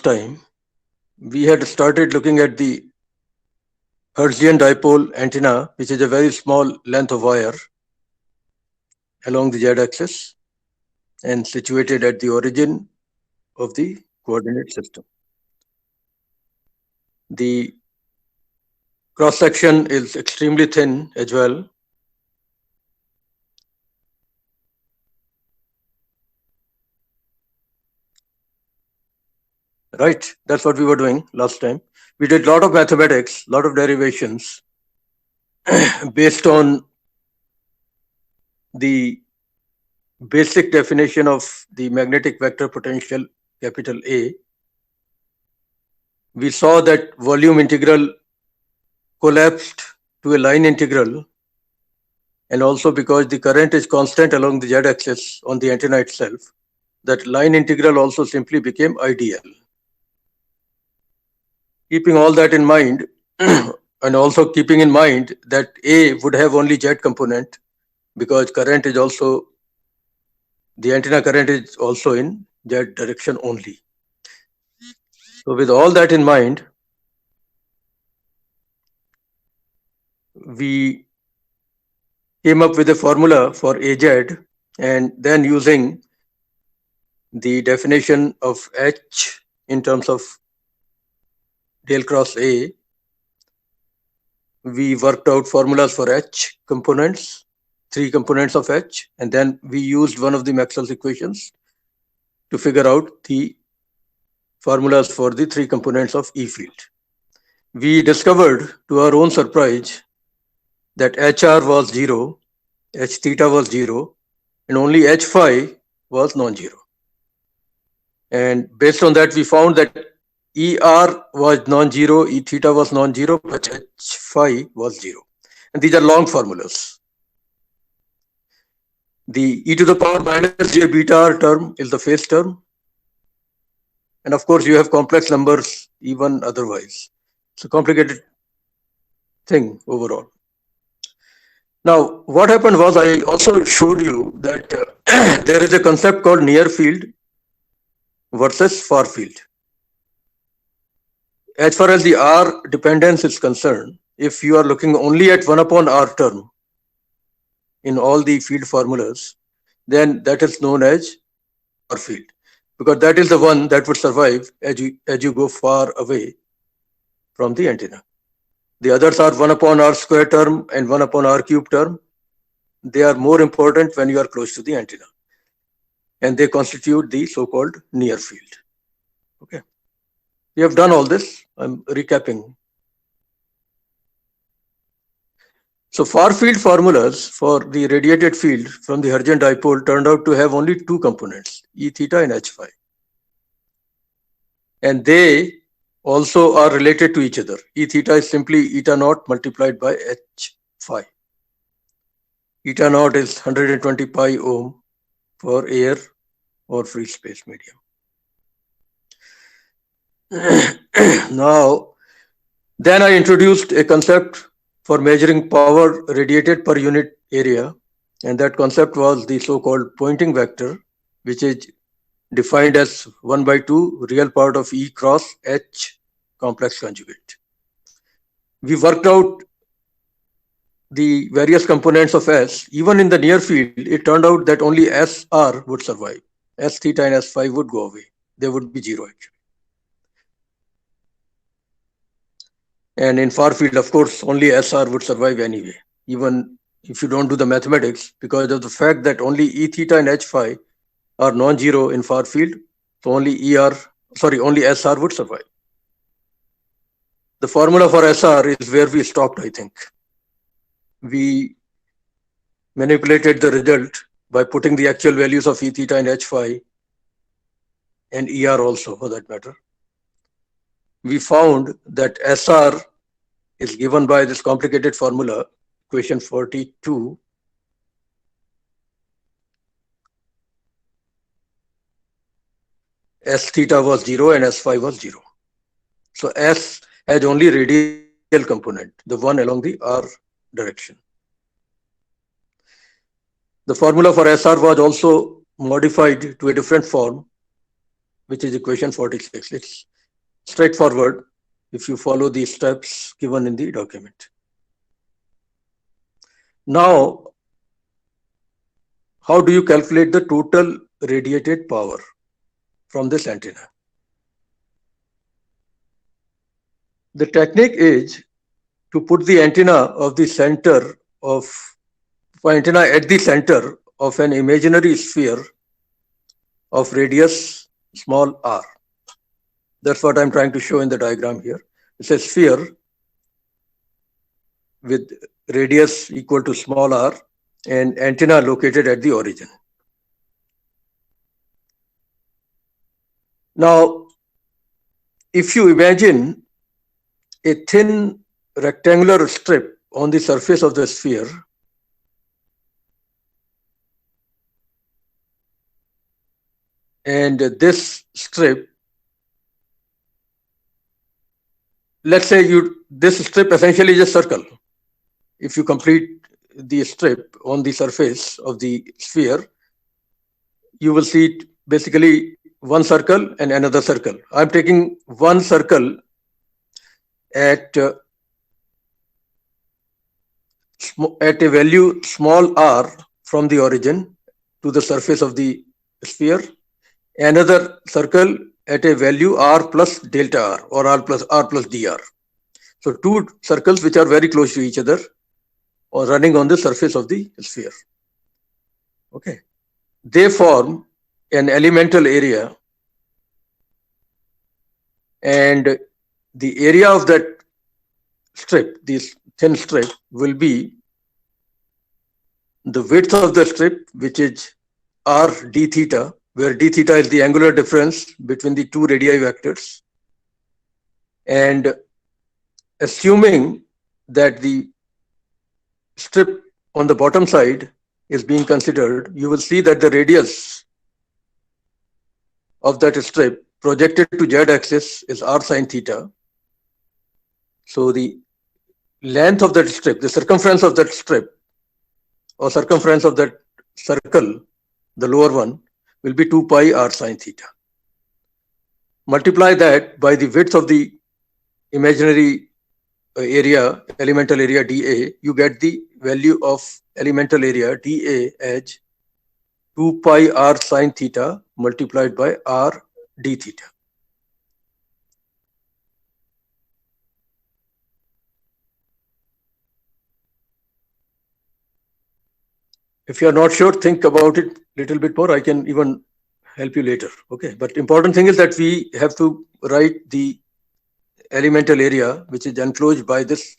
last time, we had started looking at the Hertzian dipole antenna, which is a very small length of wire along the z-axis and situated at the origin of the coordinate system. The cross section is extremely thin as well. Right, that's what we were doing last time. We did a lot of mathematics, a lot of derivations based on the basic definition of the magnetic vector potential capital A. We saw that volume integral collapsed to a line integral, and also because the current is constant along the z-axis on the antenna itself, that line integral also simply became ideal. Keeping all that in mind, and also keeping in mind that A would have only z component, because current is also, the antenna current is also in z direction only. So with all that in mind, we came up with a formula for AZ, and then using the definition of H in terms of del cross A, we worked out formulas for H components, 3 components of H, and then we used one of the Maxwell's equations to figure out the formulas for the 3 components of E field. We discovered, to our own surprise, that HR was 0, H theta was 0, and only H phi was non-zero. And based on that, we found that ER was non-zero, E theta was non-zero, but H phi was 0. And these are long formulas. The e to the power minus j beta term is the phase term. And of course, you have complex numbers even otherwise. It's a complicated thing overall. Now, what happened was, I also showed you that there is a concept called near field versus far field. As far as the R dependence is concerned, if you are looking only at 1 upon R term in all the field formulas, then that is known as far field, because that is the one that would survive as you go far away from the antenna. The others are 1 upon R square term and 1 upon R cube term. They are more important when you are close to the antenna, and they constitute the so-called near field. Okay, we have done all this. I'm recapping. So far field formulas for the radiated field from the Hertzian dipole turned out to have only 2 components, E theta and H phi. And they also are related to each other. E theta is simply eta naught multiplied by H phi. Eta naught is 120 pi ohm for air or free space medium. Now, then I introduced a concept for measuring power radiated per unit area, and that concept was the so-called Poynting vector, which is defined as 1/2 real part of E cross H complex conjugate. We worked out the various components of S. Even in the near field, it turned out that only SR would survive. S theta and S phi would go away. They would be 0 actually. And in far field, of course, only SR would survive anyway, even if you don't do the mathematics, because of the fact that only E theta and H phi are non-zero in far field, so only only SR would survive. The formula for SR is where we stopped, I think. We manipulated the result by putting the actual values of E theta and H phi and ER also, for that matter. We found that SR is given by this complicated formula, equation 42. S theta was 0 and S phi was 0. So S has only radial component, the one along the R direction. The formula for SR was also modified to a different form, which is equation 46. straightforward if you follow the steps given in the document. Now, how do you calculate the total radiated power from this antenna? The technique is to put the antenna of the center of antenna at the center of an imaginary sphere of radius small r. That's what I'm trying to show in the diagram here. It's a sphere with radius equal to small r and antenna located at the origin. Now, if you imagine a thin rectangular strip on the surface of the sphere, and this strip, let's say this strip essentially is a circle. If you complete the strip on the surface of the sphere, you will see basically one circle and another circle. I'm taking one circle at a value small r from the origin to the surface of the sphere, another circle at a value r plus delta r or r plus dr. So two circles which are very close to each other or running on the surface of the sphere. Okay. They form an elemental area, and the area of that strip, this thin strip, will be the width of the strip, which is r d theta, where d theta is the angular difference between the two radii vectors. And assuming that the strip on the bottom side is being considered, you will see that the radius of that strip projected to z-axis is r sine theta. So the length of that strip, the circumference of that strip or circumference of that circle, the lower one, will be 2 pi r sine theta. Multiply that by the width of the imaginary area, elemental area dA, you get the value of elemental area dA as 2 pi r sine theta multiplied by r d theta. If you are not sure, think about it a little bit more. I can even help you later. Okay, but important thing is that we have to write the elemental area which is enclosed by this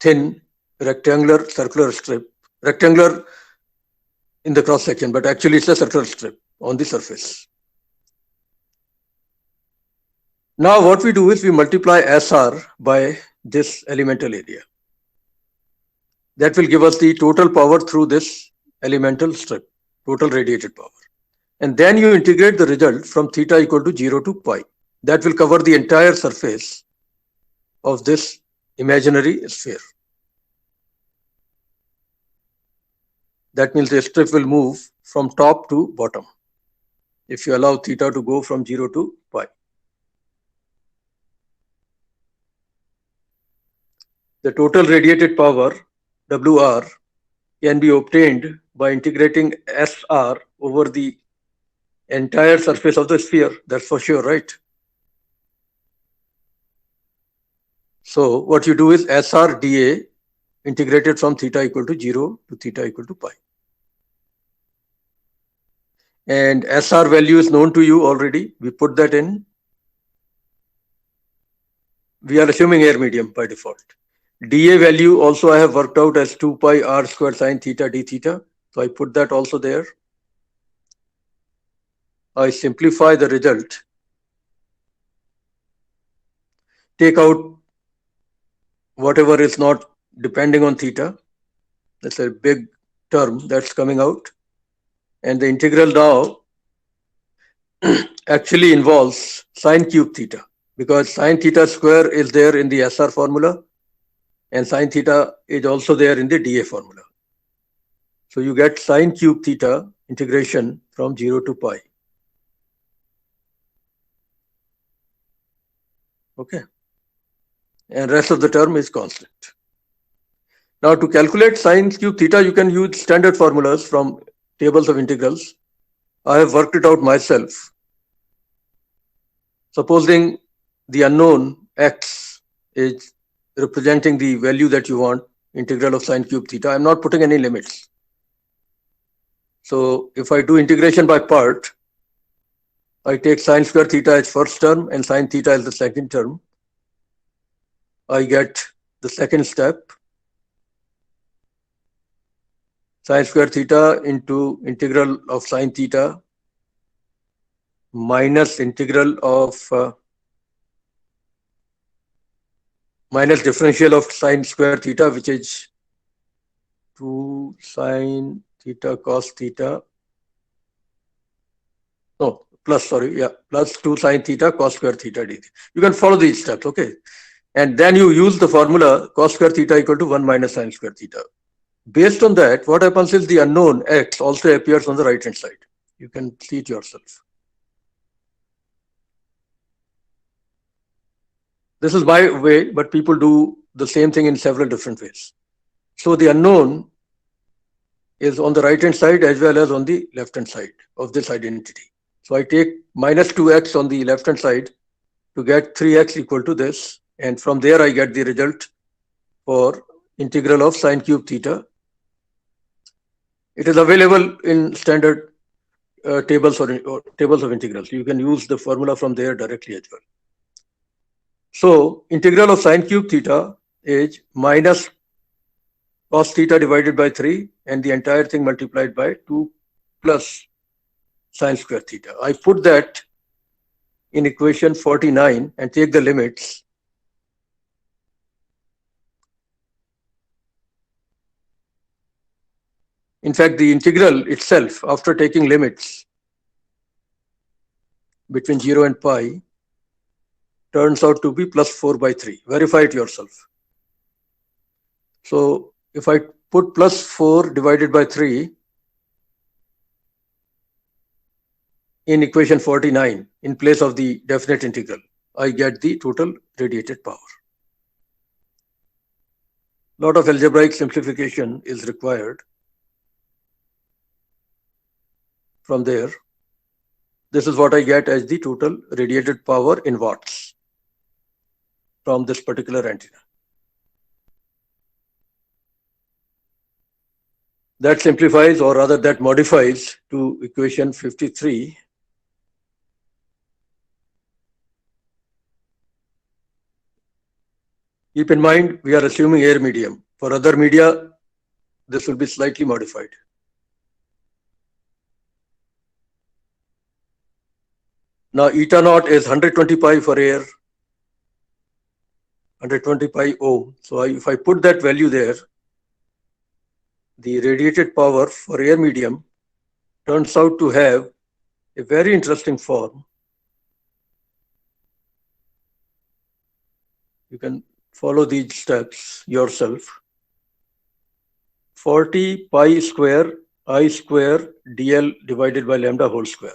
thin rectangular circular strip, rectangular in the cross section, but actually it's a circular strip on the surface. Now what we do is we multiply SR by this elemental area. That will give us the total power through this elemental strip, total radiated power. And then you integrate the result from theta equal to 0 to pi. That will cover the entire surface of this imaginary sphere. That means the strip will move from top to bottom if you allow theta to go from 0 to pi. The total radiated power, WR, can be obtained by integrating SR over the entire surface of the sphere. That's for sure, right? So what you do is SR dA integrated from theta equal to 0 to theta equal to pi. And SR value is known to you already. We put that in. We are assuming air medium by default. dA value also I have worked out as 2 pi r squared sine theta d theta. So I put that also there. I simplify the result. Take out whatever is not depending on theta. That's a big term that's coming out. And the integral now actually involves sine cube theta, because sine theta square is there in the SR formula and sine theta is also there in the dA formula. So you get sine cube theta integration from 0 to pi. Okay. And rest of the term is constant. Now to calculate sine cube theta, you can use standard formulas from tables of integrals. I have worked it out myself. Supposing the unknown x is representing the value that you want, integral of sine cube theta, I'm not putting any limits. So if I do integration by part, I take sine square theta as first term and sine theta as the second term. I get the second step, sine square theta into integral of sine theta minus integral of minus differential of sine square theta, which is 2 sine theta cos theta. No, plus, sorry, yeah, plus 2 sine theta cos square theta dt. You can follow these steps, okay? And then you use the formula cos square theta equal to 1 minus sine square theta. Based on that, what happens is the unknown x also appears on the right hand side. You can see it yourself. This is my way, but people do the same thing in several different ways. So the unknown is on the right hand side as well as on the left hand side of this identity. So I take minus 2x on the left hand side to get 3x equal to this. And from there, I get the result for integral of sine cube theta. It is available in standard tables or tables of integrals. You can use the formula from there directly as well. So integral of sine cube theta is minus cos theta divided by 3 and the entire thing multiplied by 2 plus sine square theta. I put that in equation 49 and take the limits. In fact, the integral itself, after taking limits between 0 and pi, turns out to be plus 4 by 3. Verify it yourself. So if I put plus 4 divided by 3 in equation 49 in place of the definite integral, I get the total radiated power. A lot of algebraic simplification is required. From there, this is what I get as the total radiated power in watts from this particular antenna. That simplifies, or rather that modifies to equation 53. Keep in mind, we are assuming air medium. For other media, this will be slightly modified. Now, eta naught is 120 pi for air, 120 pi ohm. So if I put that value there, the radiated power for air medium turns out to have a very interesting form. You can follow these steps yourself. 40 pi square I square dl divided by lambda whole square.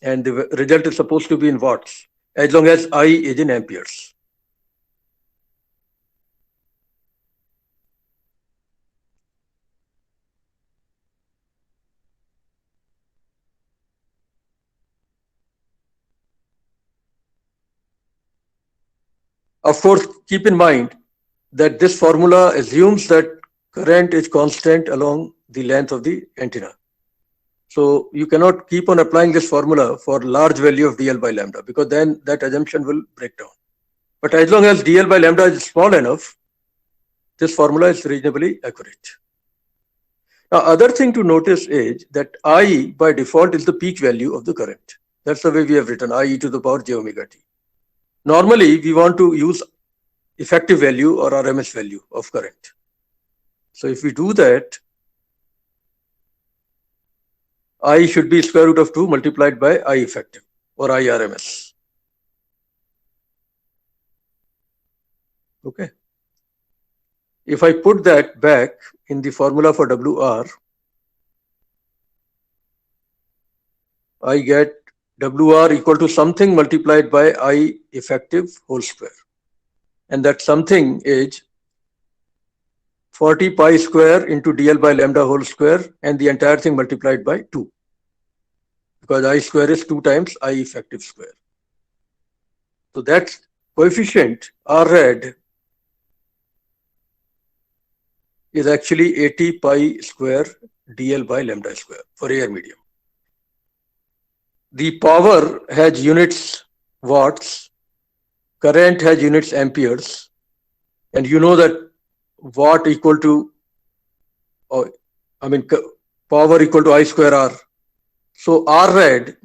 And the result is supposed to be in watts, as long as I is in amperes. Of course, keep in mind that this formula assumes that current is constant along the length of the antenna. So you cannot keep on applying this formula for large value of dl by lambda, because then that assumption will break down. But as long as dl by lambda is small enough, this formula is reasonably accurate. Now, other thing to notice is that I by default is the peak value of the current. That's the way we have written I e to the power j omega t. Normally, we want to use effective value or RMS value of current. So if we do that, I should be square root of 2 multiplied by I effective or I RMS. Okay. If I put that back in the formula for WR, I get WR equal to something multiplied by I effective whole square. And that something is 40 pi square into dl by lambda whole square and the entire thing multiplied by 2. Because I square is 2 times I effective square. So that coefficient R rad is actually 80 pi square dl by lambda square for air medium. The power has units watts, current has units amperes, and you know that watt equal to, power equal to I square R. So R rad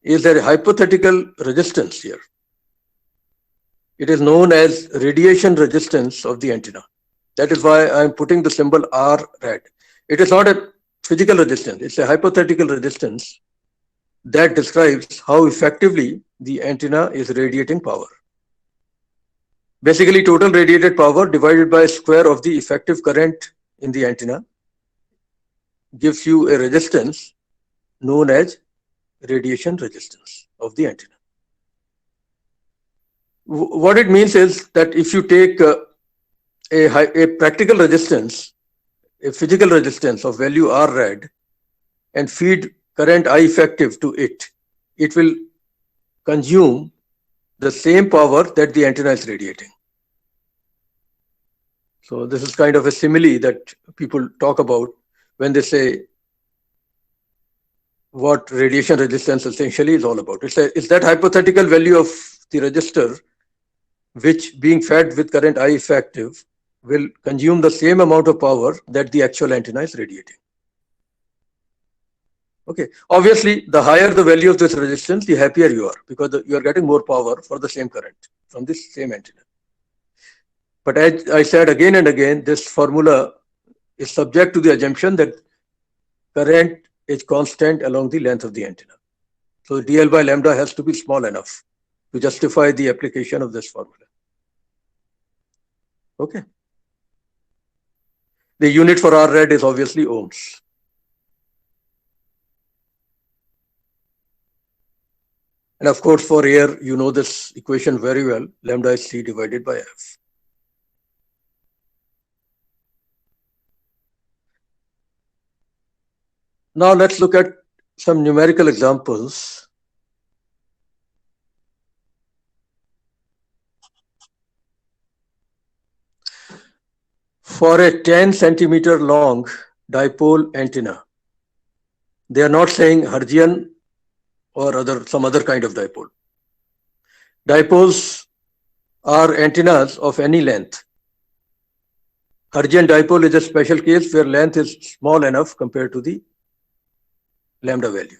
is a hypothetical resistance here. It is known as radiation resistance of the antenna. That is why I am putting the symbol R rad. It is not a physical resistance, it's a hypothetical resistance that describes how effectively the antenna is radiating power. Basically, total radiated power divided by square of the effective current in the antenna gives you a resistance known as radiation resistance of the antenna. What it means is that if you take a practical resistance, a physical resistance of value R rad, and feed current I effective to it, it will consume the same power that the antenna is radiating. So this is kind of a simile that people talk about when they say what radiation resistance essentially is all about. It's that hypothetical value of the resistor which, being fed with current I effective, will consume the same amount of power that the actual antenna is radiating. Okay, obviously the higher the value of this resistance, the happier you are, because you are getting more power for the same current from this same antenna. But as I said again and again, this formula is subject to the assumption that current is constant along the length of the antenna. So dl by lambda has to be small enough to justify the application of this formula. Okay. The unit for R rad is obviously ohms. And of course, for air, you know this equation very well. Lambda is C divided by F. Now let's look at some numerical examples. For a 10 centimeter long dipole antenna, they are not saying Hertzian or some other kind of dipole. Dipoles are antennas of any length. Hertzian dipole is a special case where length is small enough compared to the lambda value.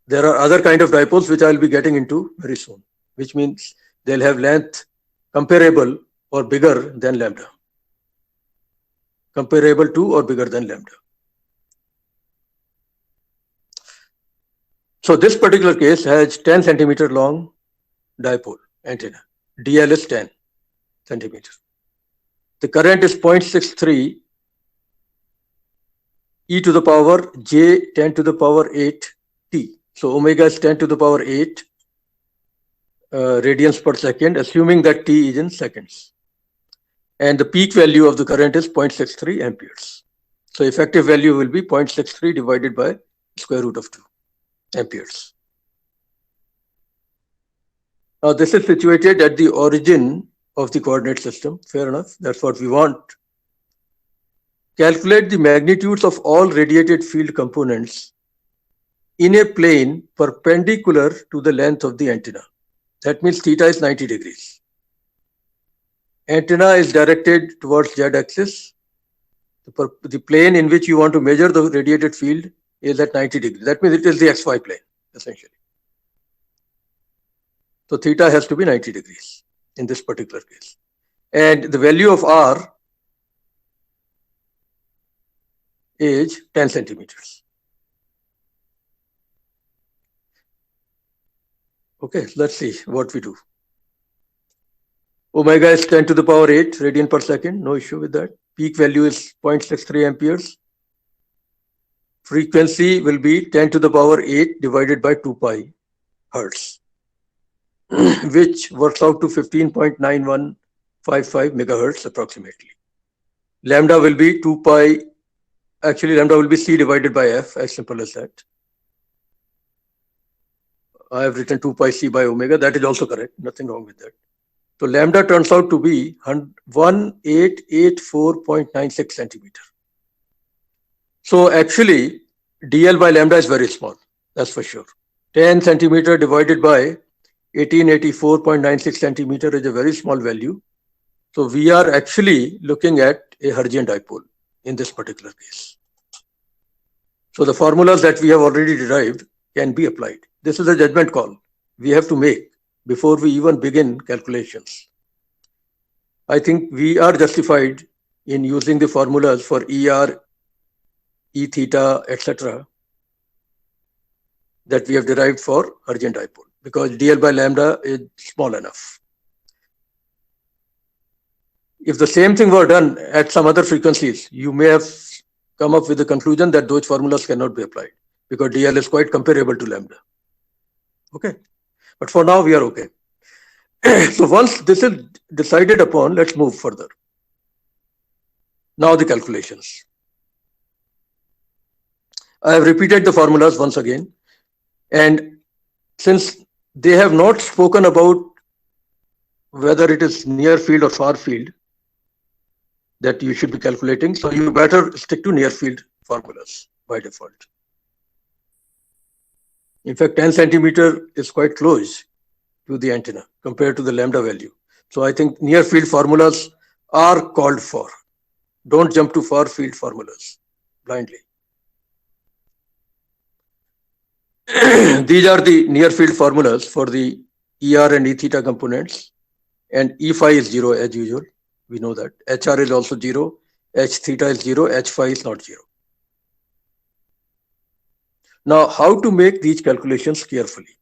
There are other kind of dipoles which I will be getting into very soon, which means they'll have length comparable or bigger than lambda. Comparable to or bigger than lambda. So this particular case has 10 centimeter long dipole antenna. DL is 10 centimeters. The current is 0.63 e to the power j 10 to the power 8 t. So omega is 10 to the power 8 radians per second, assuming that t is in seconds. And the peak value of the current is 0.63 amperes. So effective value will be 0.63 divided by square root of 2 amperes. Now this is situated at the origin of the coordinate system. Fair enough, that's what we want. Calculate the magnitudes of all radiated field components in a plane perpendicular to the length of the antenna. That means theta is 90 degrees. Antenna is directed towards z-axis. The plane in which you want to measure the radiated field is at 90 degrees. That means it is the xy plane, essentially. So theta has to be 90 degrees in this particular case. And the value of R is 10 centimeters. Okay, let's see what we do. Omega is 10 to the power 8 radian per second, no issue with that. Peak value is 0.63 amperes. frequency will be 10 to the power 8 divided by 2 pi hertz, which works out to 15.9155 megahertz approximately. Lambda will be 2 pi, actually lambda will be C divided by F, as simple as that. I have written 2 pi C by omega, that is also correct, nothing wrong with that. So lambda turns out to be 1884.96 centimeter. So actually, dl by lambda is very small, that's for sure. 10 centimeter divided by 1884.96 centimeter is a very small value. So we are actually looking at a Hertzian dipole in this particular case. So the formulas that we have already derived can be applied. This is a judgment call we have to make before we even begin calculations. I think we are justified in using the formulas for ER, E theta, etc. that we have derived for Hertzian dipole, because dl by lambda is small enough. If the same thing were done at some other frequencies, you may have come up with the conclusion that those formulas cannot be applied because dl is quite comparable to lambda. Okay, but for now we are okay. So once this is decided upon, let's move further. Now the calculations. I have repeated the formulas once again, and since they have not spoken about whether it is near field or far field that you should be calculating, so you better stick to near field formulas by default. In fact, 10 centimeter is quite close to the antenna compared to the lambda value. So I think near field formulas are called for. Don't jump to far field formulas blindly. These are the near field formulas for the ER and E theta components, and E phi is 0 as usual. We know that. HR is also 0, H theta is 0, H phi is not 0. Now, how to make these calculations carefully?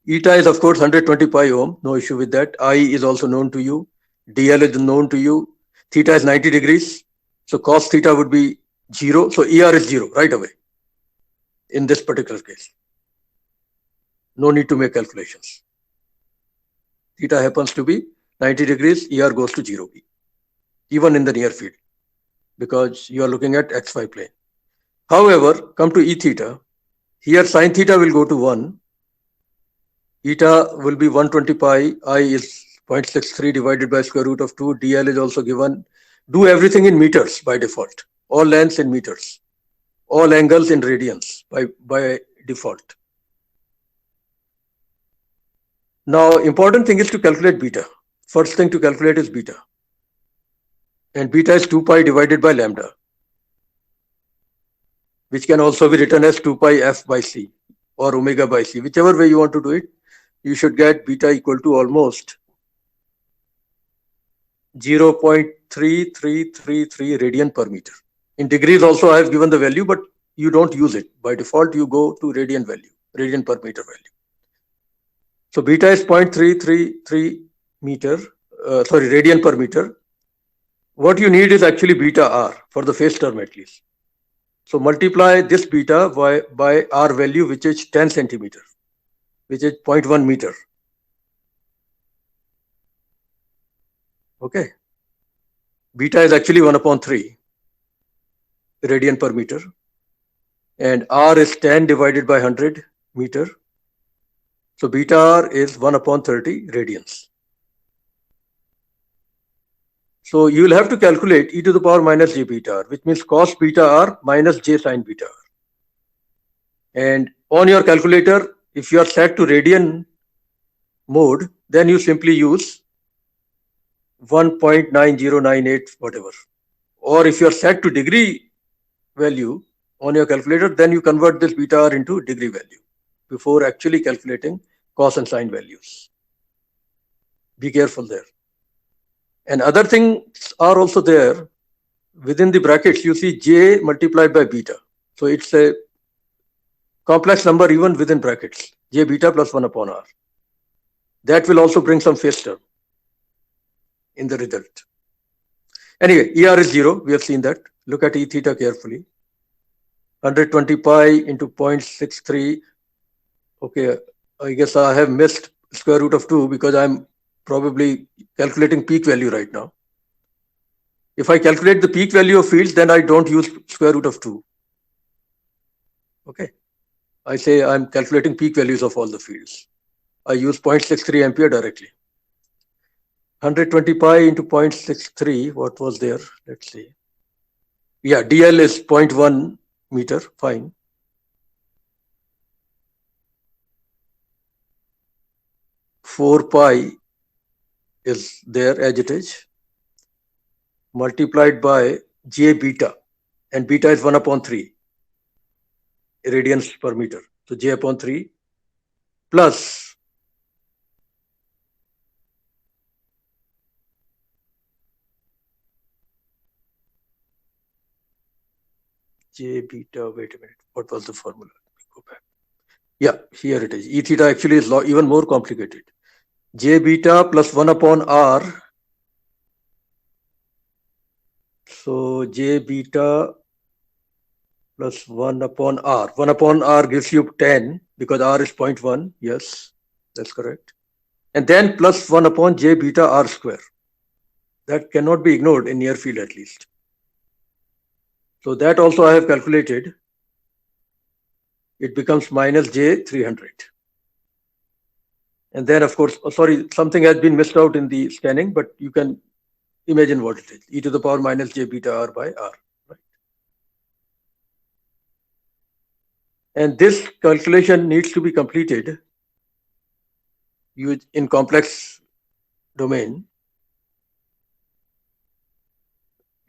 Eta is of course 120 pi ohm, no issue with that. I is also known to you. DL is known to you. Theta is 90 degrees. So cos theta would be 0. So ER is 0 right away in this particular case. No need to make calculations. Theta happens to be 90 degrees, ER goes to 0, even in the near field, because you are looking at XY plane. However, come to E theta. Here sin theta will go to 1. Eta will be 120 pi. I is 0.63 divided by square root of 2. DL is also given. Do everything in meters by default. All lengths in meters. All angles in radians by default. Now, important thing is to calculate beta. First thing to calculate is beta. And beta is 2 pi divided by lambda, which can also be written as 2 pi f by c or omega by c. Whichever way you want to do it, you should get beta equal to almost 0.3333 radian per meter. In degrees also I have given the value, but you don't use it. By default, you go to radian value, radian per meter value. So beta is 0.333 radian per meter. What you need is actually beta r for the phase term at least. So multiply this beta by r value, which is 10 centimeter, which is 0.1 meter. Okay. Beta is actually 1 upon 3 radian per meter. And r is 10 divided by 100 meter. So beta r is 1 upon 30 radians. So you will have to calculate e to the power minus j beta r, which means cos beta r minus j sin beta r. And on your calculator, if you are set to radian mode, then you simply use 1.9098 whatever. Or if you are set to degree value on your calculator, then you convert this beta r into degree value before actually calculating cos and sin values. Be careful there. And other things are also there. Within the brackets, you see j multiplied by beta. So it's a complex number even within brackets. J beta plus 1 upon r. That will also bring some phase term in the result. Anyway, ER is 0. We have seen that. Look at E theta carefully. 120 pi into 0.63. Okay, I guess I have missed square root of 2 because I'm probably calculating peak value right now. If I calculate the peak value of fields, then I don't use square root of 2. Okay, I say I'm calculating peak values of all the fields. I use 0.63 ampere directly. 120 pi into 0.63, what was there? Let's see. Yeah, DL is 0.1 meter, fine. Four pi is there as it is, multiplied by J beta, and beta is 1 upon 3 radians per meter. So J upon 3 plus J beta, wait a minute, what was the formula? Let me go back. Yeah, here it is. E theta actually is even more complicated. J beta plus 1 upon R. So J beta plus 1 upon R. 1 upon R gives you 10 because R is 0.1. Yes, that's correct. And then plus 1 upon J beta R square. That cannot be ignored in near field at least. So that also I have calculated. It becomes minus J 300. And then, of course, sorry, something has been missed out in the scanning, but you can imagine what it is. E to the power minus J beta R by R. Right? And this calculation needs to be completed in complex domain.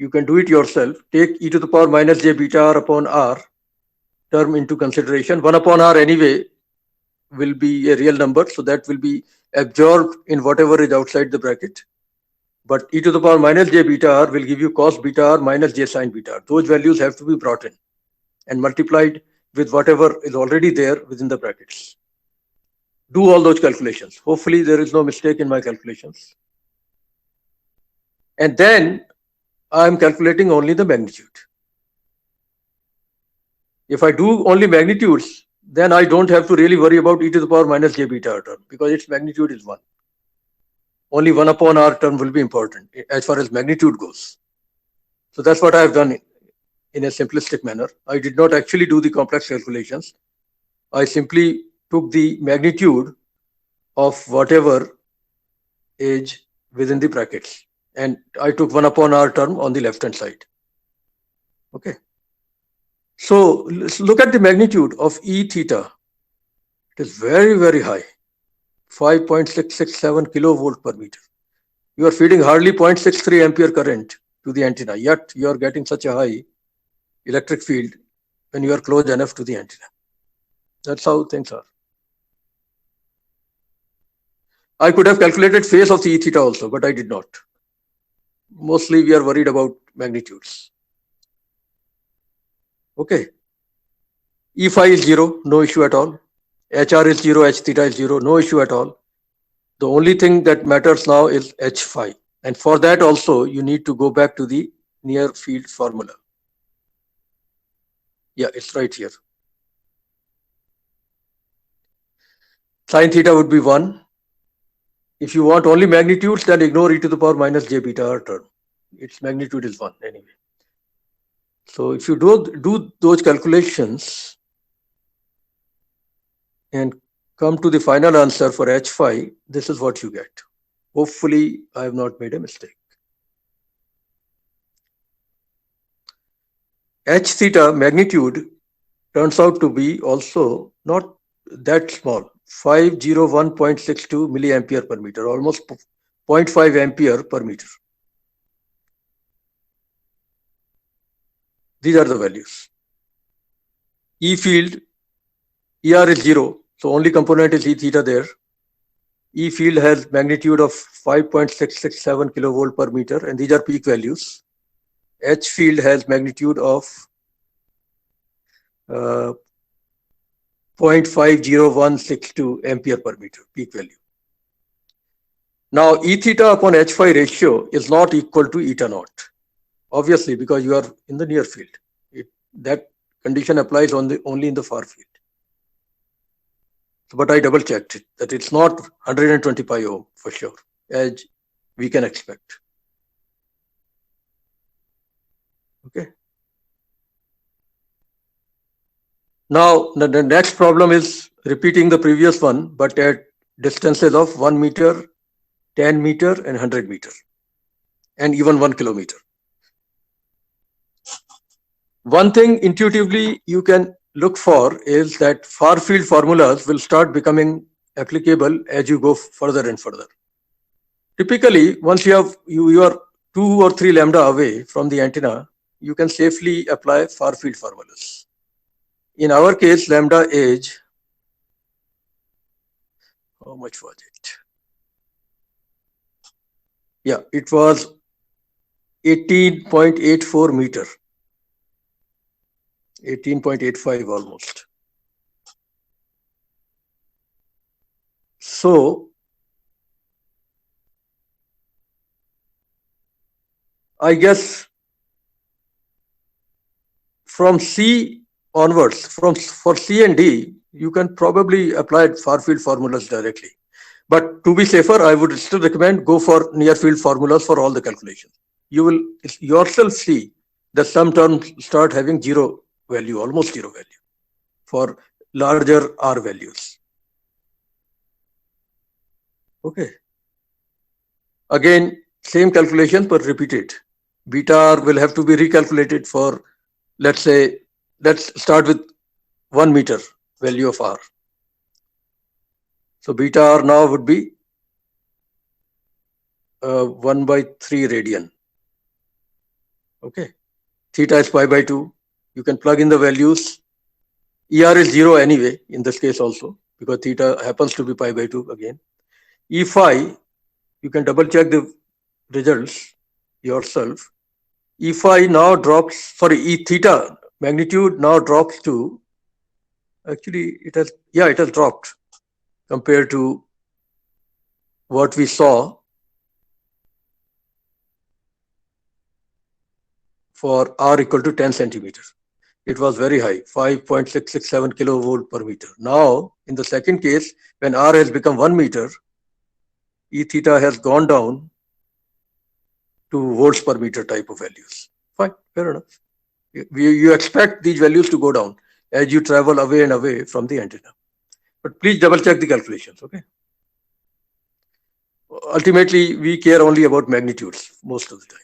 You can do it yourself. Take e to the power minus J beta R upon R term into consideration. 1 upon R anyway will be a real number, so that will be absorbed in whatever is outside the bracket. But e to the power minus J beta R will give you cos beta R minus J sin beta R. Those values have to be brought in and multiplied with whatever is already there within the brackets. Do all those calculations. Hopefully there is no mistake in my calculations. And then I'm calculating only the magnitude. If I do only magnitudes, then I don't have to really worry about e to the power minus J beta R term because its magnitude is 1. Only 1 upon R term will be important as far as magnitude goes. So that's what I have done in a simplistic manner. I did not actually do the complex calculations. I simply took the magnitude of whatever is within the brackets. And I took 1 upon R term on the left hand side. Okay. So let's look at the magnitude of E theta. It is very, very high. 5.667 kilovolt per meter. You are feeding hardly 0.63 ampere current to the antenna, yet you are getting such a high electric field when you are close enough to the antenna. That's how things are. I could have calculated phase of the E theta also, but I did not. Mostly we are worried about magnitudes. Okay. E phi is 0, no issue at all. HR is 0, H theta is 0, no issue at all. The only thing that matters now is H phi. And for that also, you need to go back to the near field formula. Yeah, it's right here. Sin theta would be 1. If you want only magnitudes, then ignore e to the power minus J beta R term. Its magnitude is 1 anyway. So if you do those calculations and come to the final answer for H phi, this is what you get. Hopefully, I have not made a mistake. H theta magnitude turns out to be also not that small, 501.62 milliampere per meter, almost 0.5 ampere per meter. These are the values. E field, ER is 0, so only component is E theta there. E field has magnitude of 5.667 kilovolt per meter, and these are peak values. H field has magnitude of 0.50162 ampere per meter, peak value. Now, E theta upon H phi ratio is not equal to eta naught. Obviously, because you are in the near field. That condition applies only in the far field. But I double checked it, that it's not 120 pi ohm for sure, as we can expect. Okay. Now, the next problem is repeating the previous one, but at distances of 1 meter, 10 meter, and 100 meter, and even 1 kilometer. One thing intuitively you can look for is that far field formulas will start becoming applicable as you go further and further. Typically, once you are 2 or 3 lambda away from the antenna, you can safely apply far field formulas. In our case, lambda age, how much was it? Yeah, it was 18.84 meter, 18.85 almost. So I guess from C onwards, for C and D, you can probably apply far field formulas directly. But to be safer, I would still recommend go for near field formulas for all the calculations. You will yourself see that some terms start having zero value, almost zero value for larger R values. Okay. Again, same calculations but repeated. Beta R will have to be recalculated for, let's say, let's start with 1 meter value of R. So beta R now would be 1 by 3 radian. Okay. Theta is pi by 2. You can plug in the values. ER is 0 anyway, in this case also, because theta happens to be pi by 2 again. E phi, you can double check the results yourself. E phi now drops, sorry, E theta magnitude now drops to, actually it has dropped compared to what we saw for R equal to 10 centimeters. It was very high, 5.667 kilovolt per meter. Now, in the second case, when R has become 1 meter, E theta has gone down to volts per meter type of values. Fine, fair enough. You expect these values to go down as you travel away and away from the antenna. But please double check the calculations, okay? Ultimately, we care only about magnitudes most of the time.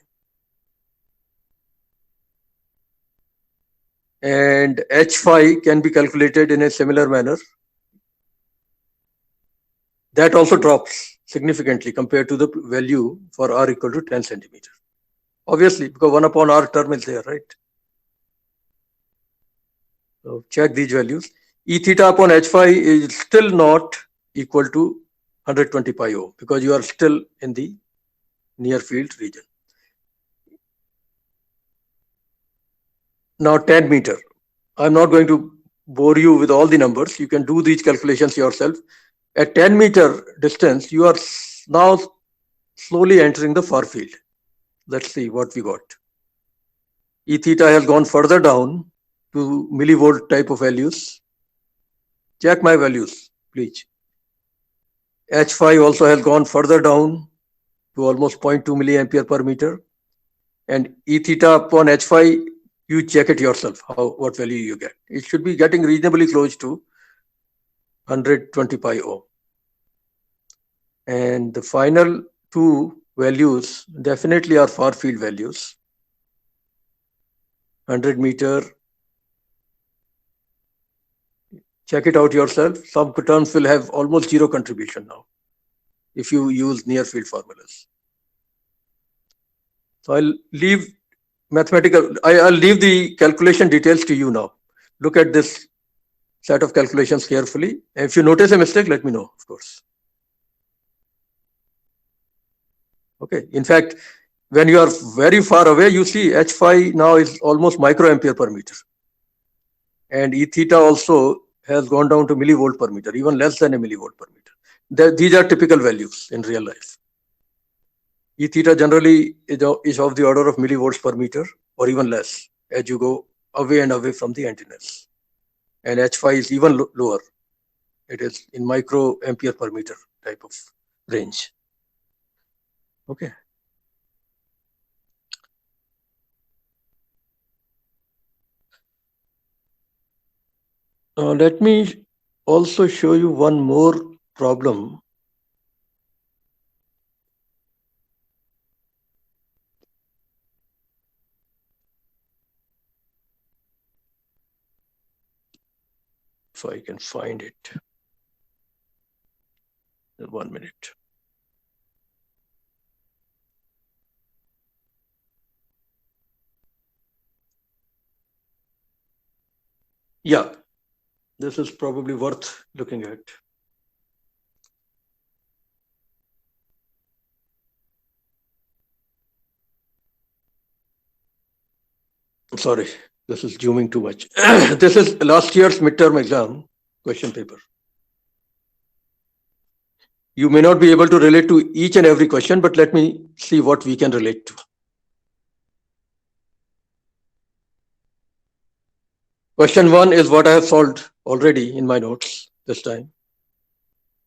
And H phi can be calculated in a similar manner. That also drops significantly compared to the value for R equal to 10 centimeters. Obviously, because 1 upon R term is there, right? So check these values. E theta upon H phi is still not equal to 120 pi ohm because you are still in the near field region. Now 10 meter. I'm not going to bore you with all the numbers. You can do these calculations yourself. At 10 meter distance, you are now slowly entering the far field. Let's see what we got. E theta has gone further down to millivolt type of values. Check my values, please. H phi also has gone further down to almost 0.2 milliampere per meter. And E theta upon H phi, you check it yourself, what value you get. It should be getting reasonably close to 120 pi ohm. And the final two values definitely are far field values. 100 meter. Check it out yourself. Some terms will have almost zero contribution now if you use near field formulas. So I'll leave I'll leave the calculation details to you now. Look at this set of calculations carefully. And if you notice a mistake, let me know, of course. Okay. In fact, when you are very far away, you see H phi now is almost microampere per meter. And E theta also has gone down to millivolt per meter, even less than a millivolt per meter. These are typical values in real life. E theta generally is of the order of millivolts per meter or even less as you go away and away from the antennas. And H5 is even lower. It is in micro ampere per meter type of range. Okay. Let me also show you one more problem. If I can find it. 1 minute. Yeah, this is probably worth looking at. Sorry, this is zooming too much. This is last year's midterm exam question paper. You may not be able to relate to each and every question, but let me see what we can relate to. Question 1 is what I have solved already in my notes this time.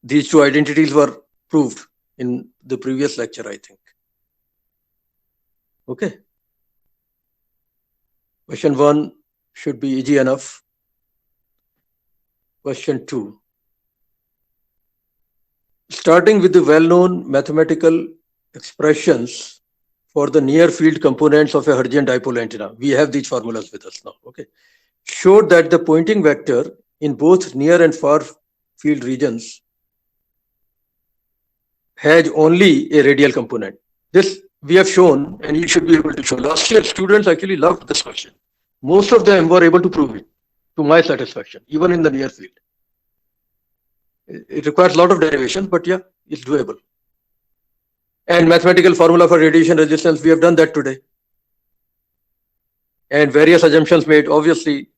These two identities were proved in the previous lecture, I think. Okay. Question 1 should be easy enough. Question 2. Starting with the well-known mathematical expressions for the near field components of a Hertzian dipole antenna. We have these formulas with us now. Okay. Showed that the pointing vector in both near and far field regions has only a radial component. This we have shown, and you should be able to show. Last year, students actually loved this question. Most of them were able to prove it to my satisfaction, even in the near field. It requires a lot of derivation, but yeah, it's doable. And mathematical formula for radiation resistance, we have done that today. And various assumptions made. Obviously,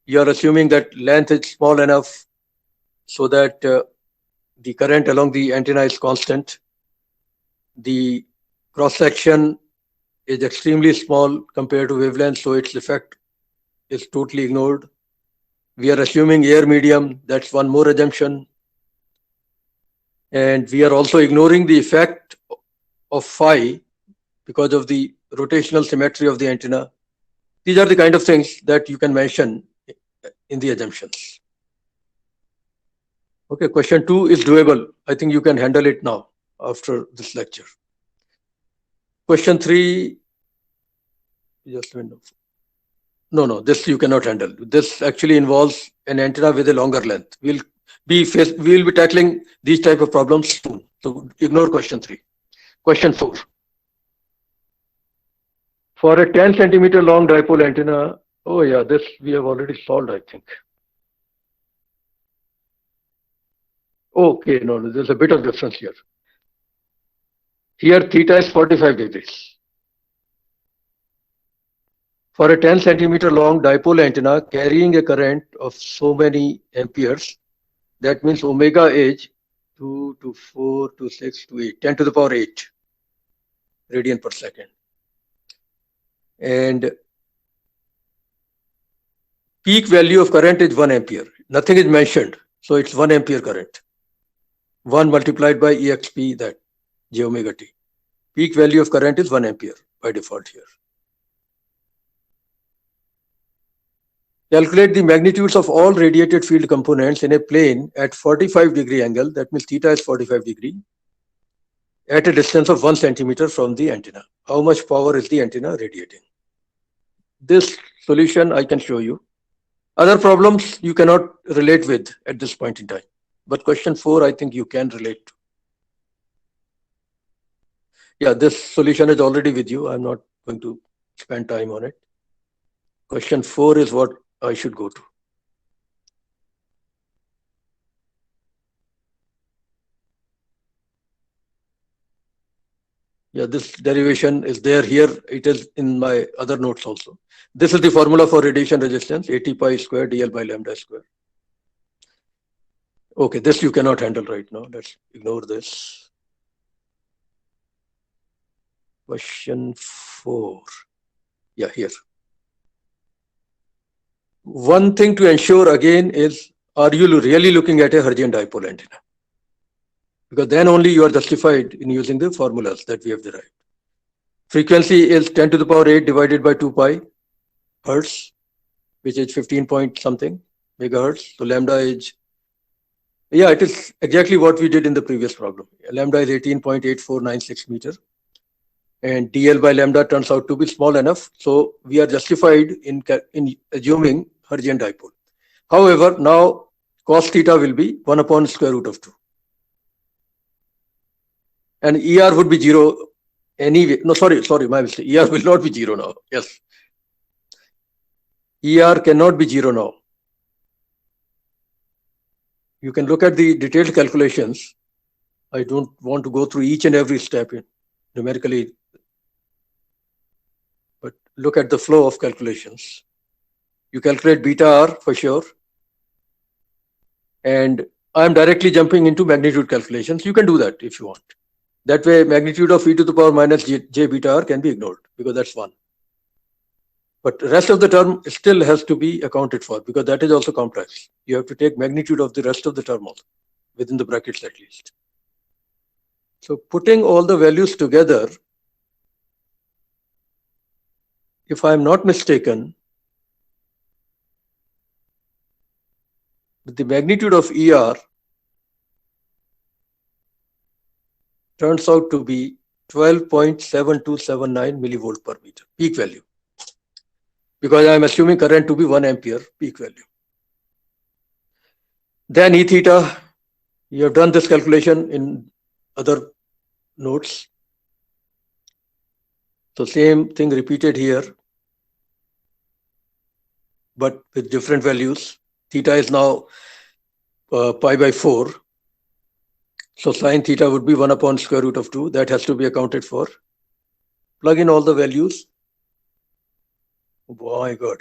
you are assuming that length is small enough so that the current along the antenna is constant. The cross section is extremely small compared to wavelength, so its effect is totally ignored. We are assuming air medium, that's one more assumption. And we are also ignoring the effect of phi because of the rotational symmetry of the antenna. These are the kind of things that you can mention in the assumptions. Okay, question 2 is doable. I think you can handle it now after this lecture. Question 3, just a minute. No, this you cannot handle. This actually involves an antenna with a longer length. We'll be tackling these type of problems soon. So ignore question 3. Question 4. For a 10 centimeter long dipole antenna, oh yeah, this we have already solved, I think. Okay, no, there's a bit of difference here. Here theta is 45 degrees. For a 10 centimeter long dipole antenna carrying a current of so many amperes, that means omega is 2 to 4 to 6 to 8, 10 to the power 8 radian per second. And peak value of current is 1 ampere. Nothing is mentioned, so it's 1 ampere current. 1 multiplied by exp, that j omega t. Peak value of current is 1 ampere by default here. Calculate the magnitudes of all radiated field components in a plane at 45-degree angle, that means theta is 45 degree, at a distance of 1 centimeter from the antenna. How much power is the antenna radiating? This solution I can show you. Other problems you cannot relate with at this point in time. But question 4, I think you can relate to. Yeah, this solution is already with you. I'm not going to spend time on it. Question 4 is what I should go to. Yeah, this derivation is there here. It is in my other notes also. This is the formula for radiation resistance, 80 pi square dl by lambda square. Okay, this you cannot handle right now. Let's ignore this. Question 4. Yeah, here. One thing to ensure again is, are you really looking at a Hertzian dipole antenna? Because then only you are justified in using the formulas that we have derived. Frequency is 10 to the power 8 divided by 2 pi hertz, which is 15 point something megahertz. So lambda is, yeah, it is exactly what we did in the previous problem. Lambda is 18.8496 meter. And dl by lambda turns out to be small enough. So we are justified in assuming Hertzian dipole. However, now cos theta will be 1 upon square root of 2. And ER would be 0 anyway. No, sorry, my mistake. ER will not be 0 now. Yes. ER cannot be 0 now. You can look at the detailed calculations. I don't want to go through each and every step numerically, but look at the flow of calculations. You calculate beta R for sure. And I'm directly jumping into magnitude calculations. You can do that if you want. That way, magnitude of e to the power minus j beta R can be ignored because that's 1. But the rest of the term still has to be accounted for because that is also complex. You have to take magnitude of the rest of the term also, within the brackets at least. So putting all the values together, if I'm not mistaken, the magnitude of ER turns out to be 12.7279 millivolt per meter, peak value. Because I'm assuming current to be 1 ampere peak value. Then E theta, you have done this calculation in other notes. So same thing repeated here, but with different values. Theta is now pi by 4. So sine theta would be 1 upon square root of 2. That has to be accounted for. Plug in all the values. Oh my God,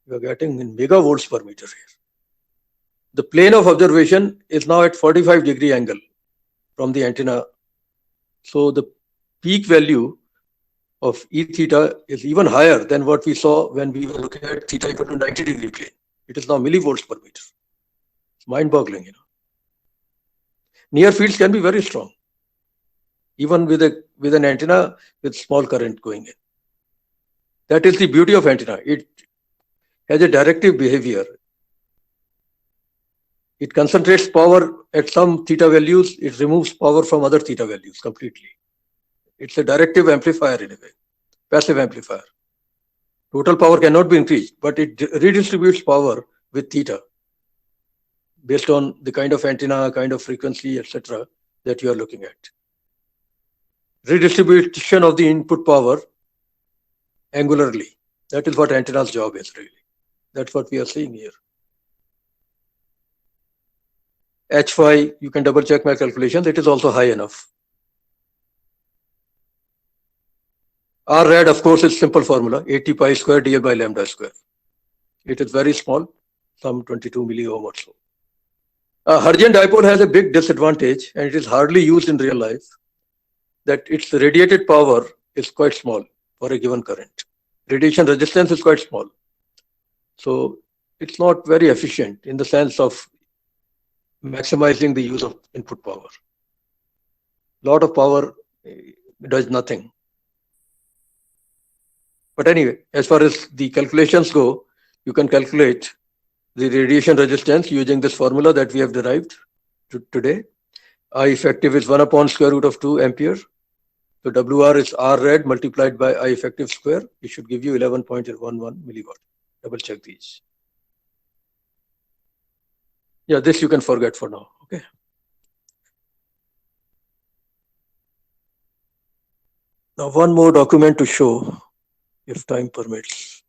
we are getting in megavolts per meter here. The plane of observation is now at 45-degree angle from the antenna. So the peak value of E theta is even higher than what we saw when we were looking at theta equal to 90-degree plane. It is now millivolts per meter. It's mind-boggling, Near fields can be very strong, even with an antenna with small current going in. That is the beauty of antenna. It has a directive behavior. It concentrates power at some theta values. It removes power from other theta values completely. It's a directive amplifier in a way, passive amplifier. Total power cannot be increased, but it redistributes power with theta based on the kind of antenna, kind of frequency, etc. that you are looking at. Redistribution of the input power angularly. That is what antenna's job is really. That's what we are seeing here. H phi, you can double check my calculations. It is also high enough. R rad, of course, is simple formula, 80 pi square dl by lambda square. It is very small, some 22 milliohm or so. Hertzian dipole has a big disadvantage, and it is hardly used in real life, that its radiated power is quite small for a given current. Radiation resistance is quite small. So it's not very efficient in the sense of maximizing the use of input power. Lot of power does nothing. But anyway, as far as the calculations go, you can calculate the radiation resistance using this formula that we have derived today. I effective is 1 upon square root of 2 ampere. So WR is R rad multiplied by I effective square. It should give you 11.11 milliwatt. Double check these. Yeah, this you can forget for now. Okay. Now one more document to show, if time permits.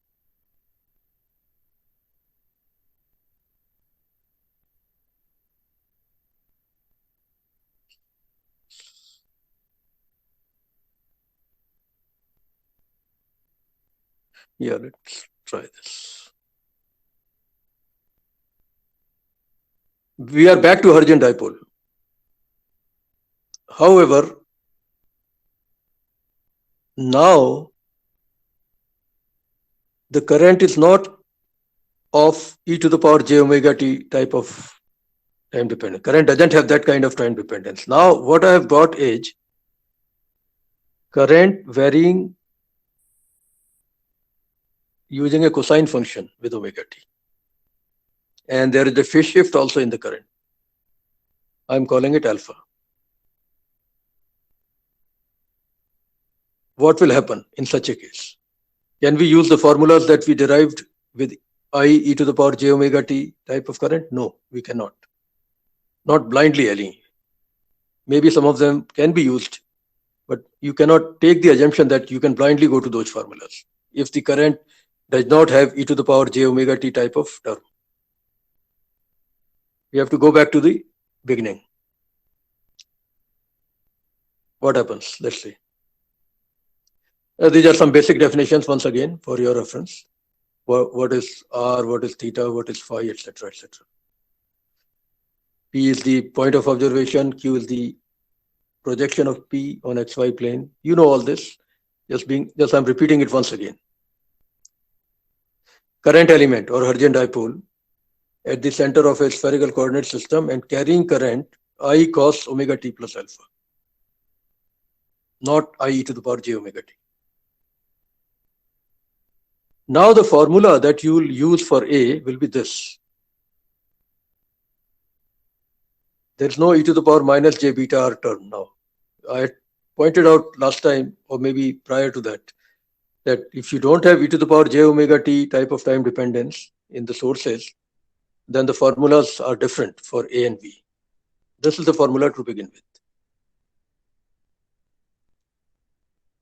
Yeah, let's try this. We are back to Hertzian dipole. However, now the current is not of e to the power j omega t type of time dependence. Current doesn't have that kind of time dependence. Now, what I have got is current varying using a cosine function with omega t. And there is a phase shift also in the current. I'm calling it alpha. What will happen in such a case? Can we use the formulas that we derived with I e to the power j omega t type of current? No, we cannot. Not blindly, Ellie. Maybe some of them can be used, but you cannot take the assumption that you can blindly go to those formulas if the current does not have e to the power j omega t type of term. We have to go back to the beginning. What happens? Let's see. These are some basic definitions once again for your reference. What is r, what is theta, what is phi, etc., etc. P is the point of observation, Q is the projection of P on xy plane. You know all this. Just I'm repeating it once again. Current element or Hertzian dipole at the center of a spherical coordinate system and carrying current I cos omega t plus alpha, not I e to the power j omega t. Now the formula that you will use for A will be this. There is no e to the power minus j beta r term now. I pointed out last time, or maybe prior to that, that if you don't have e to the power j omega t type of time dependence in the sources, then the formulas are different for A and B. This is the formula to begin with.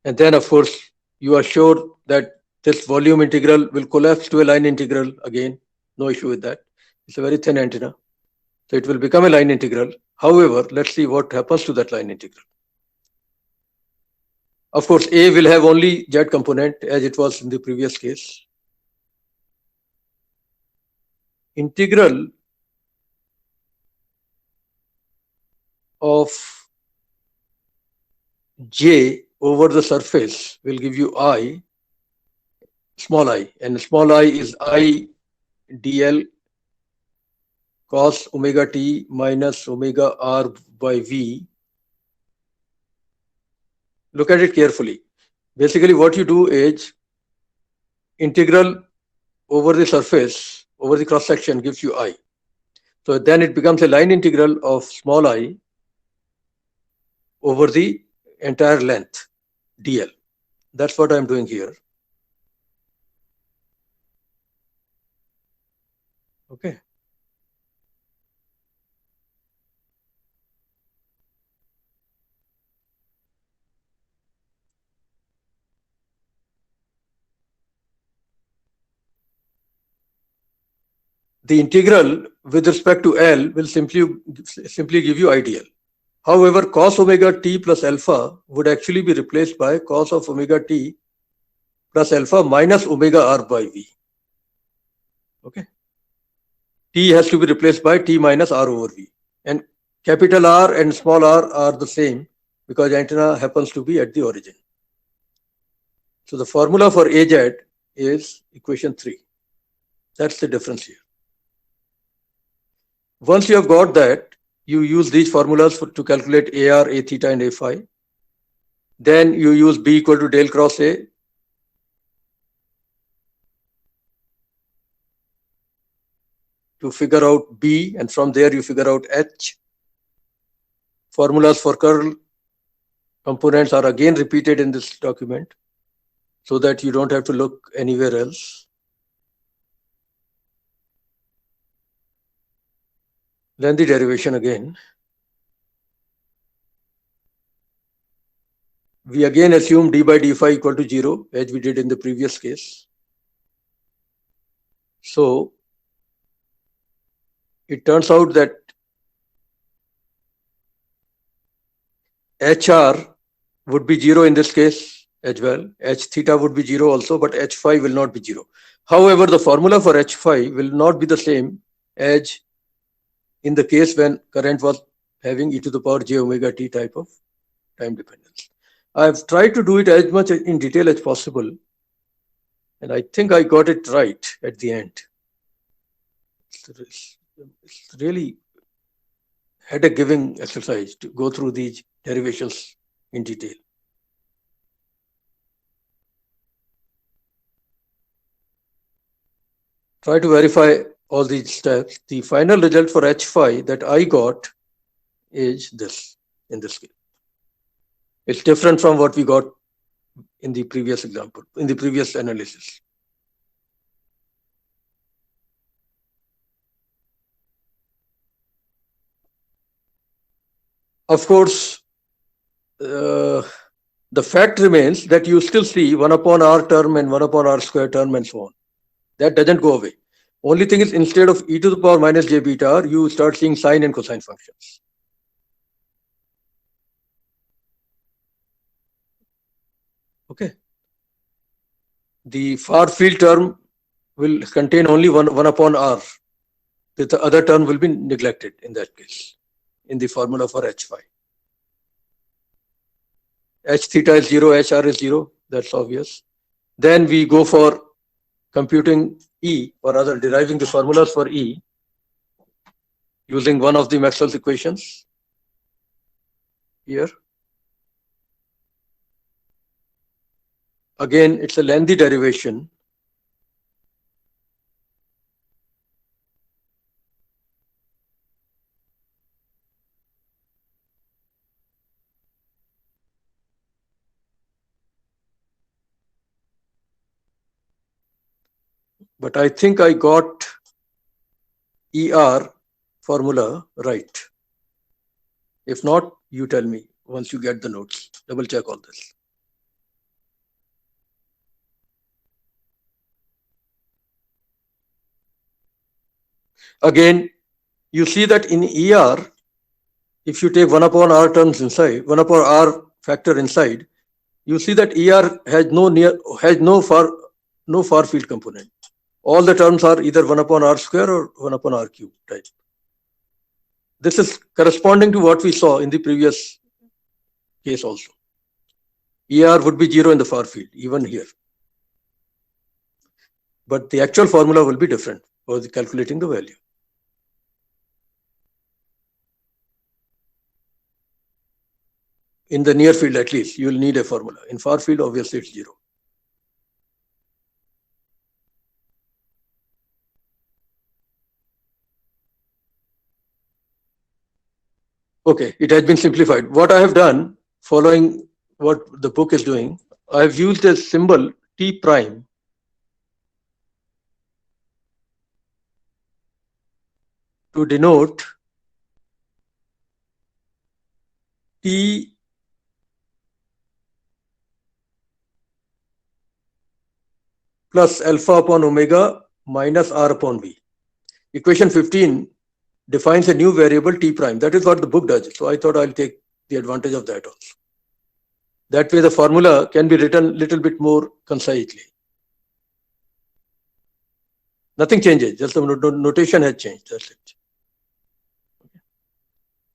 And then, of course, you are sure that this volume integral will collapse to a line integral again. No issue with that. It's a very thin antenna. So it will become a line integral. However, let's see what happens to that line integral. Of course, A will have only z component as it was in the previous case. Integral of j over the surface will give you I, small I, and small I is I dl cos omega t minus omega r by v. Look at it carefully. Basically, what you do is integral over the surface, over the cross section gives you I. So then it becomes a line integral of small I over the entire length, dl. That's what I'm doing here. Okay. The integral with respect to L will simply give you IDL. However, cos omega t plus alpha would actually be replaced by cos of omega t plus alpha minus omega r by v. Okay. T has to be replaced by t minus r over v. And capital R and small r are the same because antenna happens to be at the origin. So the formula for AZ is equation 3. That's the difference here. Once you have got that, you use these formulas to calculate AR, A theta, and A phi. Then you use B equal to del cross A. To figure out B, and from there you figure out H. Formulas for curl components are again repeated in this document so that you don't have to look anywhere else. Then the derivation again. We again assume d by d phi equal to 0 as we did in the previous case. So it turns out that HR would be 0 in this case as well. H theta would be 0 also, but H phi will not be 0. However, the formula for H phi will not be the same as in the case when current was having e to the power j omega t type of time dependence. I've tried to do it as much in detail as possible, and I think I got it right at the end. It's really headache-giving exercise to go through these derivations in detail. Try to verify all these steps. The final result for H5 that I got is this in this case. It's different from what we got in the previous example, in the previous analysis. Of course, the fact remains that you still see 1 upon r term and 1 upon r square term and so on. That doesn't go away. Only thing is, instead of e to the power minus j beta r, you start seeing sine and cosine functions. Okay. The far field term will contain only 1 upon r. The other term will be neglected in that case, in the formula for H5. H theta is 0, HR is 0, that's obvious. Then we go for computing E, or rather deriving the formulas for E using one of the Maxwell's equations here. Again, it's a lengthy derivation. But I think I got ER formula right. If not, you tell me once you get the notes. Double check all this. Again, you see that in ER, if you take 1 upon r terms inside, 1 upon r factor inside, you see that ER has no far field component. All the terms are either 1 upon r square or 1 upon r cube type. This is corresponding to what we saw in the previous case also. ER would be 0 in the far field, even here. But the actual formula will be different for calculating the value. In the near field, at least, you will need a formula. In far field, obviously, it's 0. Okay, it has been simplified. What I have done, following what the book is doing, I have used a symbol T prime to denote T plus alpha upon omega minus r upon v. Equation 15 defines a new variable T prime. That is what the book does. So I thought I'll take the advantage of that also. That way the formula can be written a little bit more concisely. Nothing changes, just the notation has changed, that's it.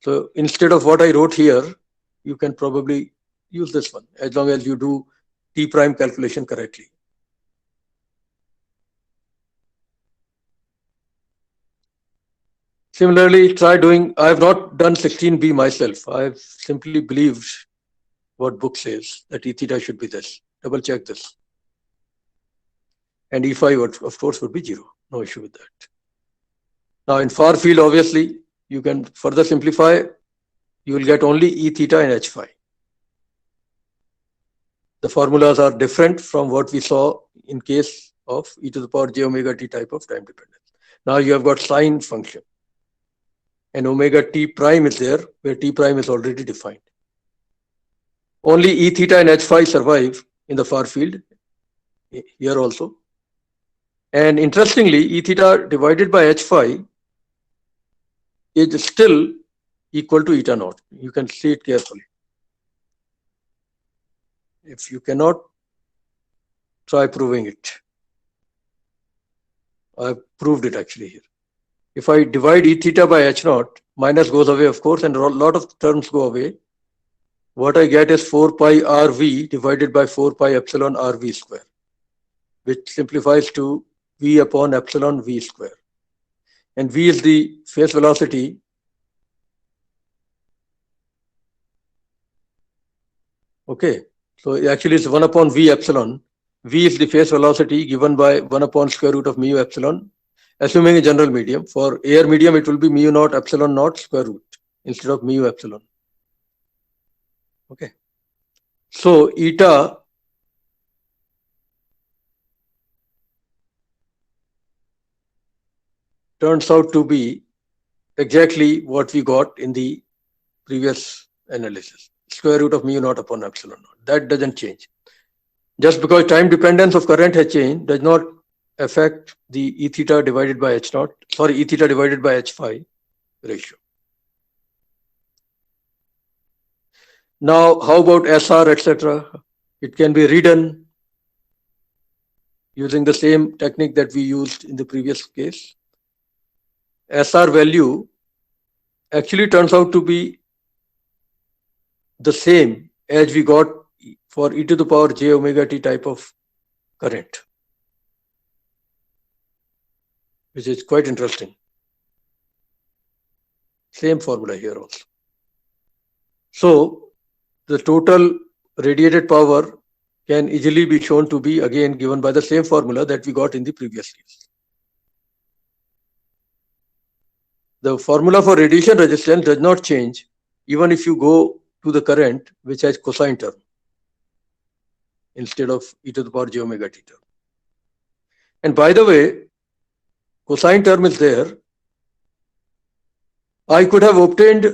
So instead of what I wrote here, you can probably use this one, as long as you do T prime calculation correctly. Similarly, try doing, I have not done 16b myself. I have simply believed what book says, that E theta should be this. Double check this. And E5, of course, would be 0. No issue with that. Now, in far field, obviously, you can further simplify. You will get only E theta and H phi. The formulas are different from what we saw in case of e to the power j omega t type of time dependence. Now you have got sine function. And omega t prime is there, where t prime is already defined. Only E theta and H phi survive in the far field, here also. And interestingly, E theta divided by H phi is still equal to eta naught. You can see it carefully. If you cannot, try proving it. I've proved it actually here. If I divide E theta by H naught, minus goes away, of course, and a lot of terms go away. What I get is 4 pi RV divided by 4 pi epsilon RV square, which simplifies to V upon epsilon V square. and v is the phase velocity. Okay, so actually it's 1 upon v epsilon. V is the phase velocity given by 1 upon square root of mu epsilon, assuming a general medium. For air medium, it will be mu naught epsilon naught square root instead of mu epsilon. Okay, so eta turns out to be exactly what we got in the previous analysis, square root of mu naught upon epsilon naught. That doesn't change. Just because time dependence of current has changed does not affect the E theta divided by H naught, sorry, E theta divided by H phi ratio. Now, how about SR, etc.? It can be redone using the same technique that we used in the previous case. SR value actually turns out to be the same as we got for e to the power j omega t type of current, which is quite interesting. Same formula here also. So the total radiated power can easily be shown to be again given by the same formula that we got in the previous case. The formula for radiation resistance does not change even if you go to the current which has cosine term instead of e to the power j omega t term. And by the way, cosine term is there. I could have obtained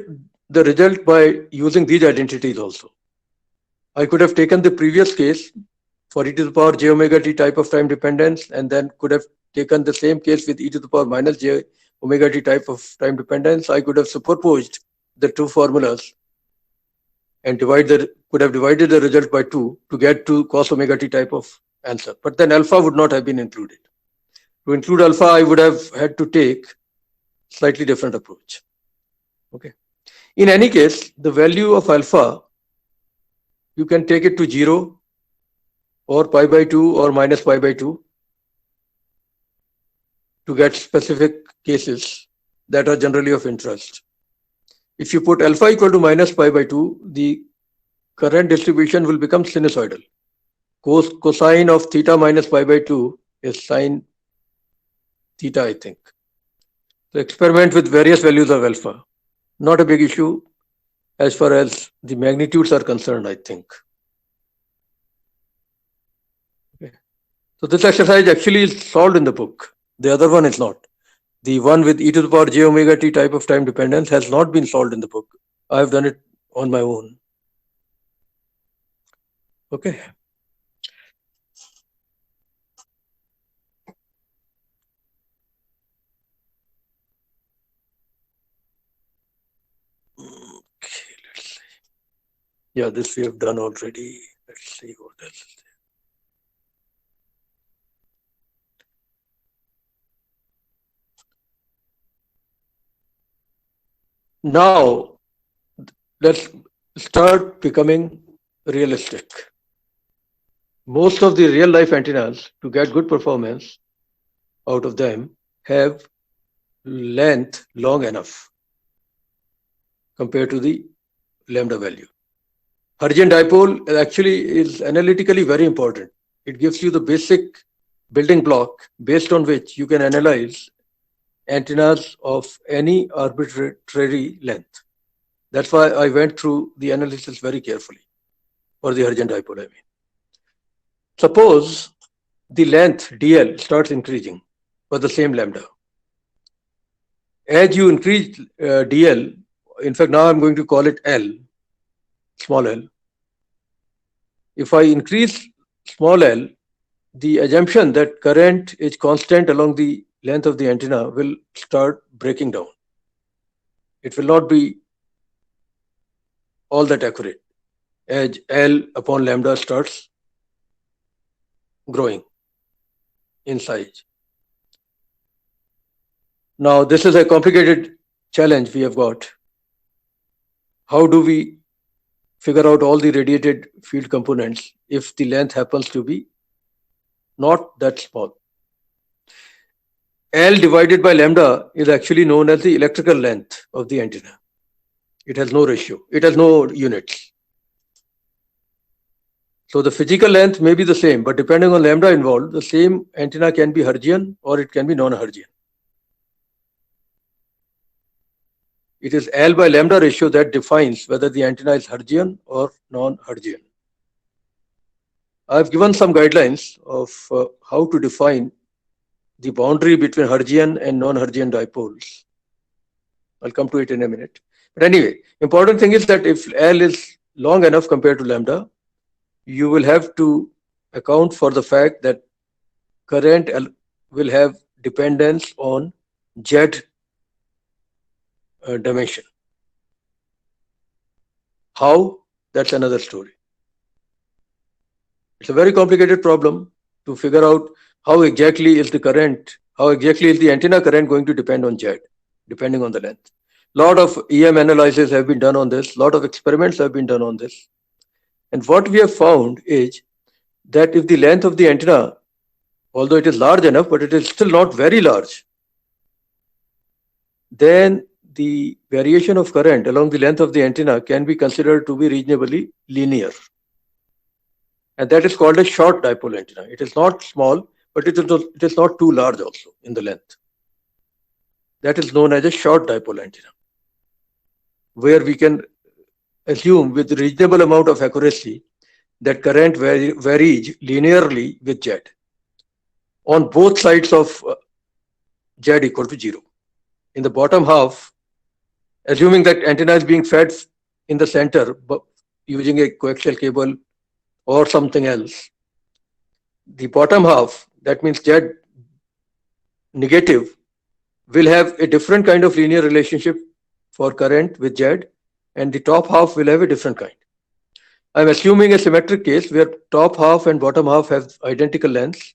the result by using these identities also. I could have taken the previous case for e to the power j omega t type of time dependence and then could have taken the same case with e to the power minus j omega t type of time dependence. I could have superposed the two formulas and could have divided the result by 2 to get to cos omega t type of answer. But then alpha would not have been included. To include alpha, I would have had to take slightly different approach. Okay. In any case, the value of alpha, you can take it to 0 or pi by 2 or minus pi by 2 to get specific cases that are generally of interest. If you put alpha equal to minus pi by 2, the current distribution will become sinusoidal. Cosine of theta minus pi by 2 is sine theta, I think. So experiment with various values of alpha. Not a big issue as far as the magnitudes are concerned, I think. Okay. So this exercise actually is solved in the book. The other one is not. The one with e to the power j omega t type of time dependence has not been solved in the book. I have done it on my own. Okay. Okay, let's see. Yeah, this we have done already. Let's see what else is there. Now, let's start becoming realistic. Most of the real life antennas, to get good performance out of them, have length long enough compared to the lambda value. Hertzian dipole actually is analytically very important. It gives you the basic building block based on which you can analyze antennas of any arbitrary length. That's why I went through the analysis very carefully for the Hertzian dipole, I mean. Suppose the length dl starts increasing for the same lambda. As you increase dl, in fact, now I'm going to call it L, small l. If I increase small l, the assumption that current is constant along the length of the antenna will start breaking down. It will not be all that accurate as L upon lambda starts growing in size. Now, this is a complicated challenge we have got. How do we figure out all the radiated field components if the length happens to be not that small? L divided by lambda is actually known as the electrical length of the antenna. It has no ratio. It has no units. So the physical length may be the same, but depending on lambda involved, the same antenna can be Hertzian or it can be non-Hertzian. It is L by lambda ratio that defines whether the antenna is Hertzian or non-Hertzian. I've given some guidelines of how to define the boundary between Hertzian and non-Hertzian dipoles. I'll come to it in a minute. But anyway, important thing is that if L is long enough compared to lambda, you will have to account for the fact that current will have dependence on Z dimension. How? That's another story. It's a very complicated problem to figure out how exactly is the current, how exactly is the antenna current going to depend on Z, depending on the length. Lot of EM analysis have been done on this, lot of experiments have been done on this. And what we have found is that if the length of the antenna, although it is large enough, but it is still not very large, then the variation of current along the length of the antenna can be considered to be reasonably linear. And that is called a short dipole antenna. It is not small, but it is not too large also in the length. That is known as a short dipole antenna, where we can assume with reasonable amount of accuracy that current varies linearly with Z on both sides of Z equal to 0. In the bottom half, assuming that antenna is being fed in the center but using a coaxial cable or something else, the bottom half, that means Z negative, will have a different kind of linear relationship for current with Z, and the top half will have a different kind. I'm assuming a symmetric case where top half and bottom half have identical lengths.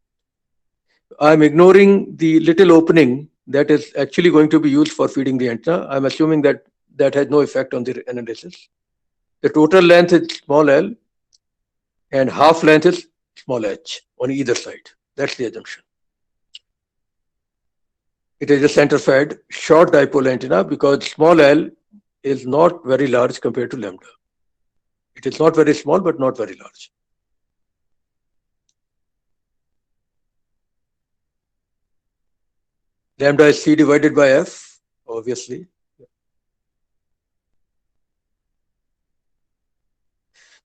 I'm ignoring the little opening that is actually going to be used for feeding the antenna. I'm assuming that that has no effect on the analysis. The total length is small l and half length is small h on either side. That's the assumption. It is a center-fed short dipole antenna because small l is not very large compared to lambda. It is not very small, but not very large. Lambda is C divided by F, obviously.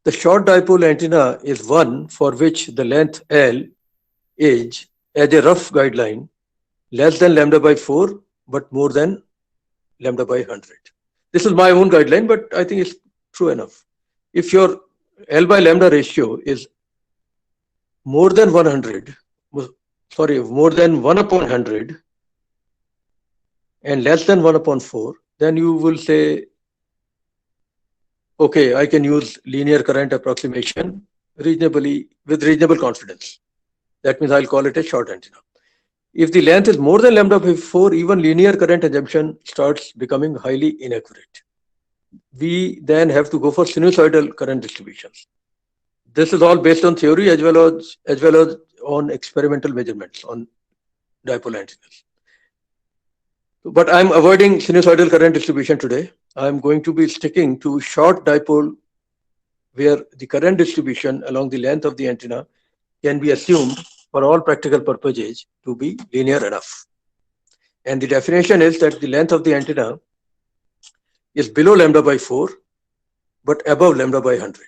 The short dipole antenna is one for which the length L is, as a rough guideline, less than lambda by 4, but more than lambda by 100. This is my own guideline, but I think it's true enough. If your L by lambda ratio is more than 100, more than 1 upon 100 and less than 1 upon 4, then you will say, okay, I can use linear current approximation reasonably with reasonable confidence. That means I'll call it a short antenna. If the length is more than lambda by 4, even linear current assumption starts becoming highly inaccurate. We then have to go for sinusoidal current distributions. This is all based on theory as well as on experimental measurements on dipole antennas. But I'm avoiding sinusoidal current distribution today. I'm going to be sticking to short dipole where the current distribution along the length of the antenna can be assumed for all practical purposes to be linear enough. And the definition is that the length of the antenna is below lambda by 4, but above lambda by 100.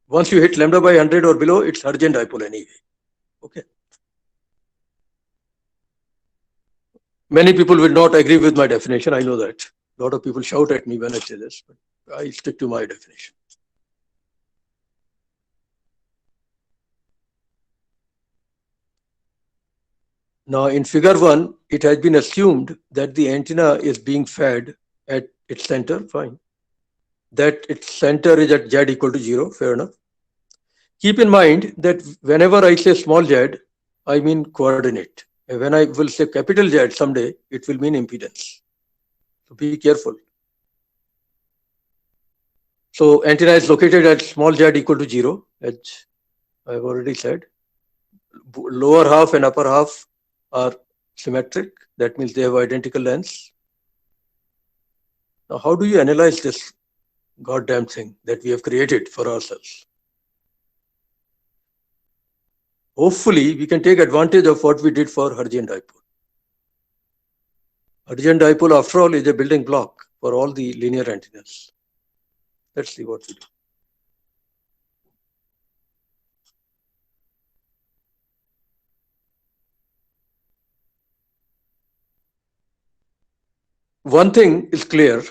Once you hit lambda by 100 or below, it's Hertzian dipole anyway. Okay. Many people will not agree with my definition. I know that. A lot of people shout at me when I say this, but I stick to my definition. Now, in figure 1, it has been assumed that the antenna is being fed at its center, fine. That its center is at Z equal to 0, fair enough. Keep in mind that whenever I say small z, I mean coordinate. When I will say capital Z someday, it will mean impedance. So be careful. So antenna is located at small z equal to 0, as I've already said. Lower half and upper half are symmetric. That means they have identical lengths. Now, how do you analyze this goddamn thing that we have created for ourselves? Hopefully, we can take advantage of what we did for Hertzian dipole. Hertzian dipole, after all, is a building block for all the linear antennas. Let's see what we do. One thing is clear,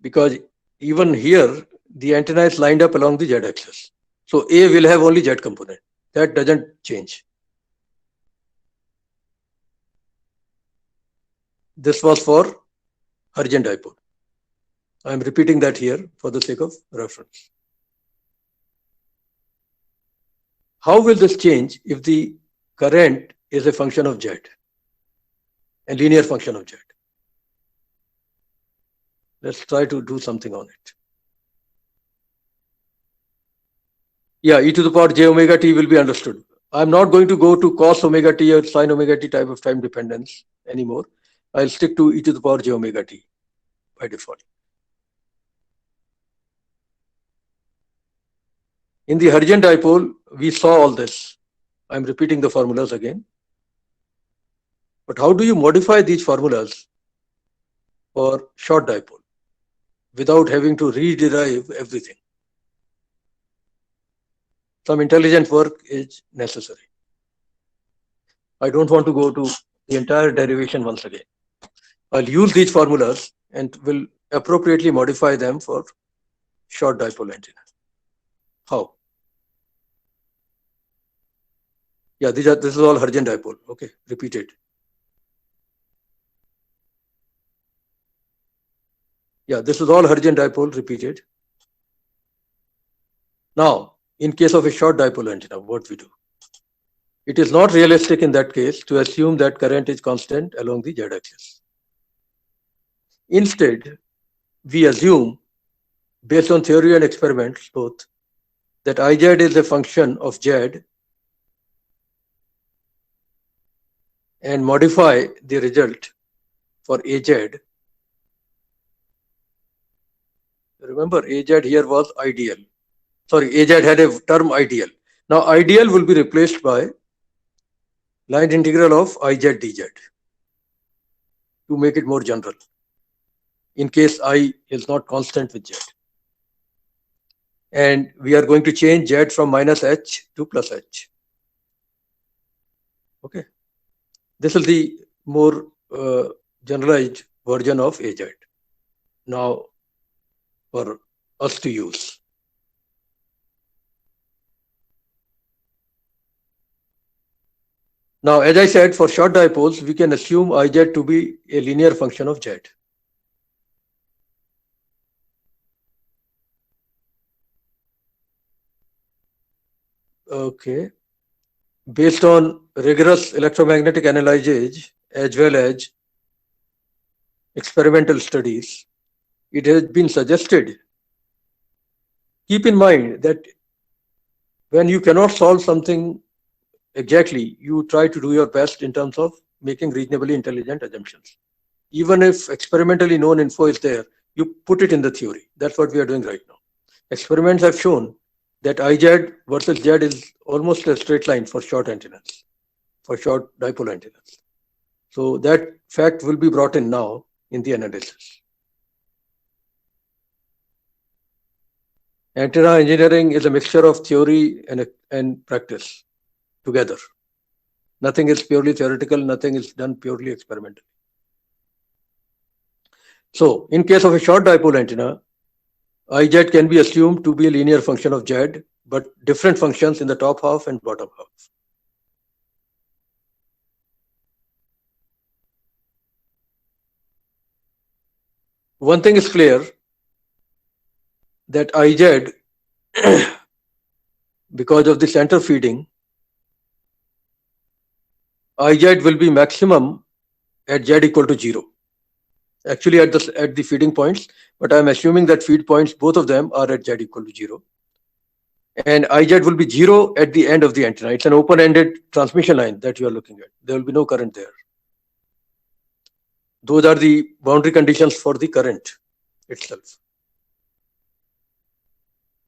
because even here, the antenna is lined up along the Z axis. So A will have only Z component. That doesn't change. This was for Hertzian dipole. I am repeating that here for the sake of reference. How will this change if the current is a function of Z, a linear function of Z? Let's try to do something on it. Yeah, e to the power j omega t will be understood. I'm not going to go to cos omega t or sin omega t type of time dependence anymore. I'll stick to e to the power j omega t by default. In the Hertzian dipole, we saw all this. I'm repeating the formulas again. But how do you modify these formulas for short dipole without having to rederive everything? Some intelligent work is necessary. I don't want to go to the entire derivation once again. I'll use these formulas and will appropriately modify them for short dipole antenna. How? Yeah, this is all Hertzian dipole. Okay, repeated. Yeah, this is all Hertzian dipole repeated. Now, in case of a short dipole antenna, what we do? It is not realistic in that case to assume that current is constant along the Z axis. Instead, we assume, based on theory and experiments both, that Iz is a function of Z and modify the result for Az. Remember, Az here was ideal. Sorry, Az had a term ideal. Now, ideal will be replaced by line integral of Iz dz to make it more general, in case I is not constant with Z. And we are going to change Z from minus H to plus H. Okay. This is the more generalized version of Az now for us to use. Now, as I said, for short dipoles, we can assume Iz to be a linear function of Z. Okay. Based on rigorous electromagnetic analysis as well as experimental studies, it has been suggested. Keep in mind that when you cannot solve something exactly, you try to do your best in terms of making reasonably intelligent assumptions. Even if experimentally known info is there, you put it in the theory. That's what we are doing right now. Experiments have shown that Iz versus Z is almost a straight line for short antennas, for short dipole antennas. So that fact will be brought in now in the analysis. Antenna engineering is a mixture of theory and practice together. Nothing is purely theoretical, nothing is done purely experimentally. So, in case of a short dipole antenna, Iz can be assumed to be a linear function of Z, but different functions in the top half and bottom half. One thing is clear, that Iz, because of the center feeding, Iz will be maximum at Z equal to 0. Actually at the feeding points, but I'm assuming that feed points, both of them are at Z equal to 0. And IZ will be 0 at the end of the antenna. It's an open-ended transmission line that you are looking at. There will be no current there. Those are the boundary conditions for the current itself.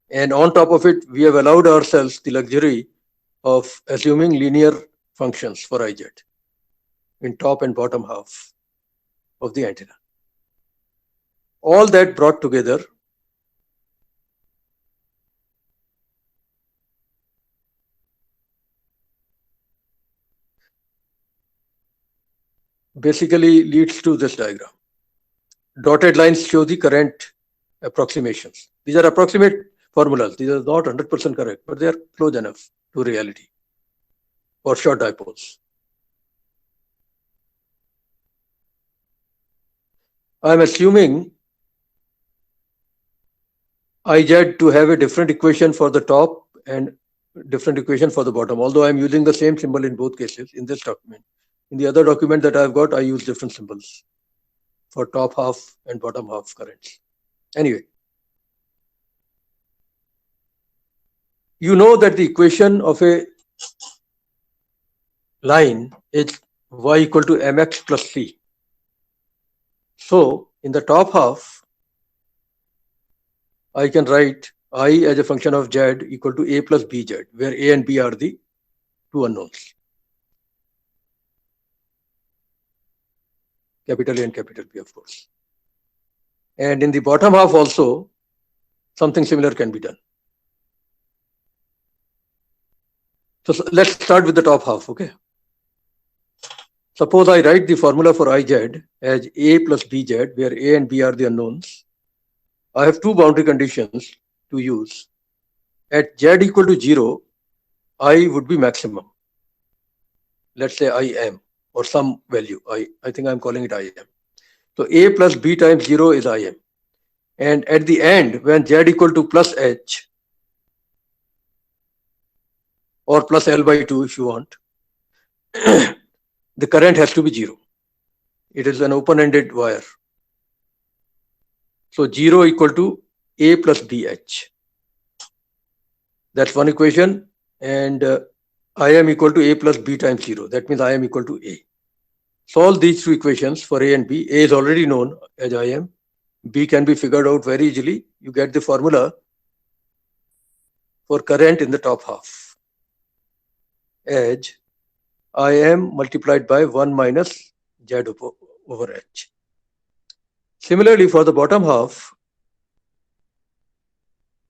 And on top of it, we have allowed ourselves the luxury of assuming linear functions for IZ in top and bottom half of the antenna. All that brought together basically leads to this diagram. Dotted lines show the current approximations. These are approximate formulas. These are not 100% correct, but they are close enough to reality for short dipoles. I am assuming IZ to have a different equation for the top and different equation for the bottom, although I am using the same symbol in both cases in this document. In the other document that I've got, I use different symbols for top half and bottom half currents. Anyway, you know that the equation of a line is y equal to mx plus c. So in the top half, I can write I as a function of z equal to a plus bz, where a and b are the two unknowns, capital A and capital B, of course. And in the bottom half also, something similar can be done. So let's start with the top half, okay? Suppose I write the formula for Iz as a plus bz, where a and b are the unknowns. I have two boundary conditions to use. At z equal to 0, I would be maximum. Let's say I am, or some value. I think I'm calling it I am. So a plus b times 0 is I am. And at the end, when z equal to plus h, or plus L by 2 if you want, the current has to be 0. It is an open-ended wire. So 0 equal to a plus bh. That's one equation. And I am equal to a plus b times 0. That means I am equal to a. Solve these two equations for a and b. A is already known as I am. B can be figured out very easily. You get the formula for current in the top half as I am multiplied by 1 minus z over h. Similarly, for the bottom half,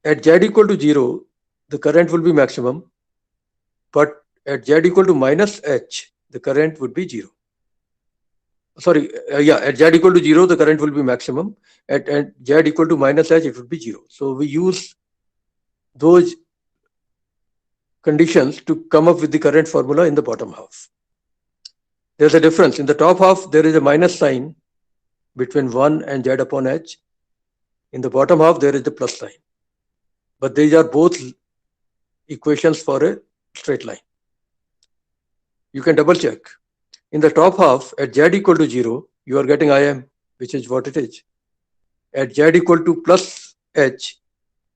at z equal to 0, the current will be maximum, but at z equal to minus h, the current would be 0. Sorry, at z equal to 0, the current will be maximum. At z equal to minus h, it would be 0. So we use those conditions to come up with the current formula in the bottom half. There's a difference. In the top half, there is a minus sign between 1 and z upon h. In the bottom half, there is the plus sign. But these are both equations for a straight line. You can double check. In the top half, at z equal to 0, you are getting Im, which is what it is. At z equal to plus h,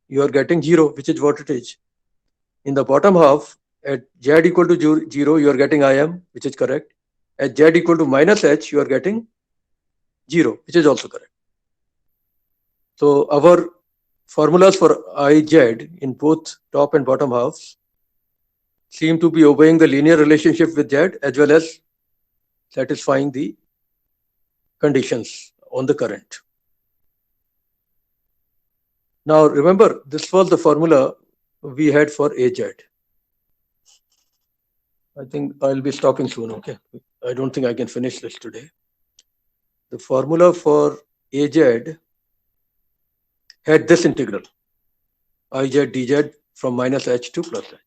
you are getting 0, which is what it is. In the bottom half, at z equal to 0, you are getting Im, which is correct. At z equal to minus h, you are getting 0, which is also correct. So our formulas for Iz in both top and bottom halves seem to be obeying the linear relationship with z as well as satisfying the conditions on the current. Now remember, this was the formula we had for Az. I think I'll be stopping soon, okay? I don't think I can finish this today. The formula for Az had this integral, Iz dz from minus h to plus h.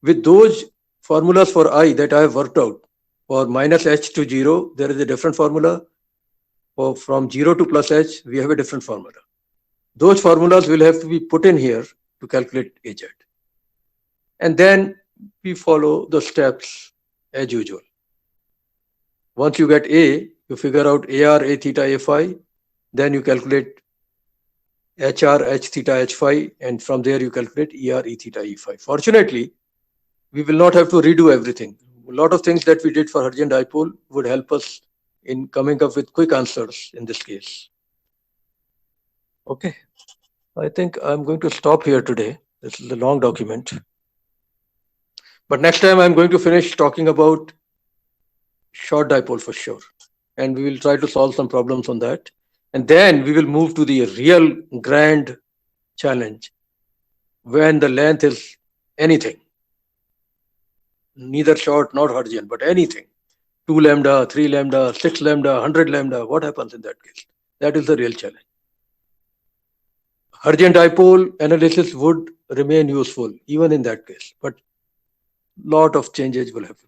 With those formulas for I that I have worked out, for minus h to 0, there is a different formula. For from 0 to plus h, we have a different formula. Those formulas will have to be put in here to calculate Az. And then we follow the steps as usual. Once you get A, you figure out AR, A theta, A phi, then you calculate HR, H theta, H phi, and from there you calculate ER, E theta, E phi. Fortunately, we will not have to redo everything. A lot of things that we did for Hertzian dipole would help us in coming up with quick answers in this case. Okay, I think I'm going to stop here today. This is a long document. But next time I'm going to finish talking about short dipole for sure. And we will try to solve some problems on that. And then we will move to the real grand challenge when the length is anything, neither short nor Hertzian, but anything. 2 lambda, 3 lambda, 6 lambda, 100 lambda. What happens in that case? That is the real challenge. Hertzian dipole analysis would remain useful even in that case, but lot of changes will happen.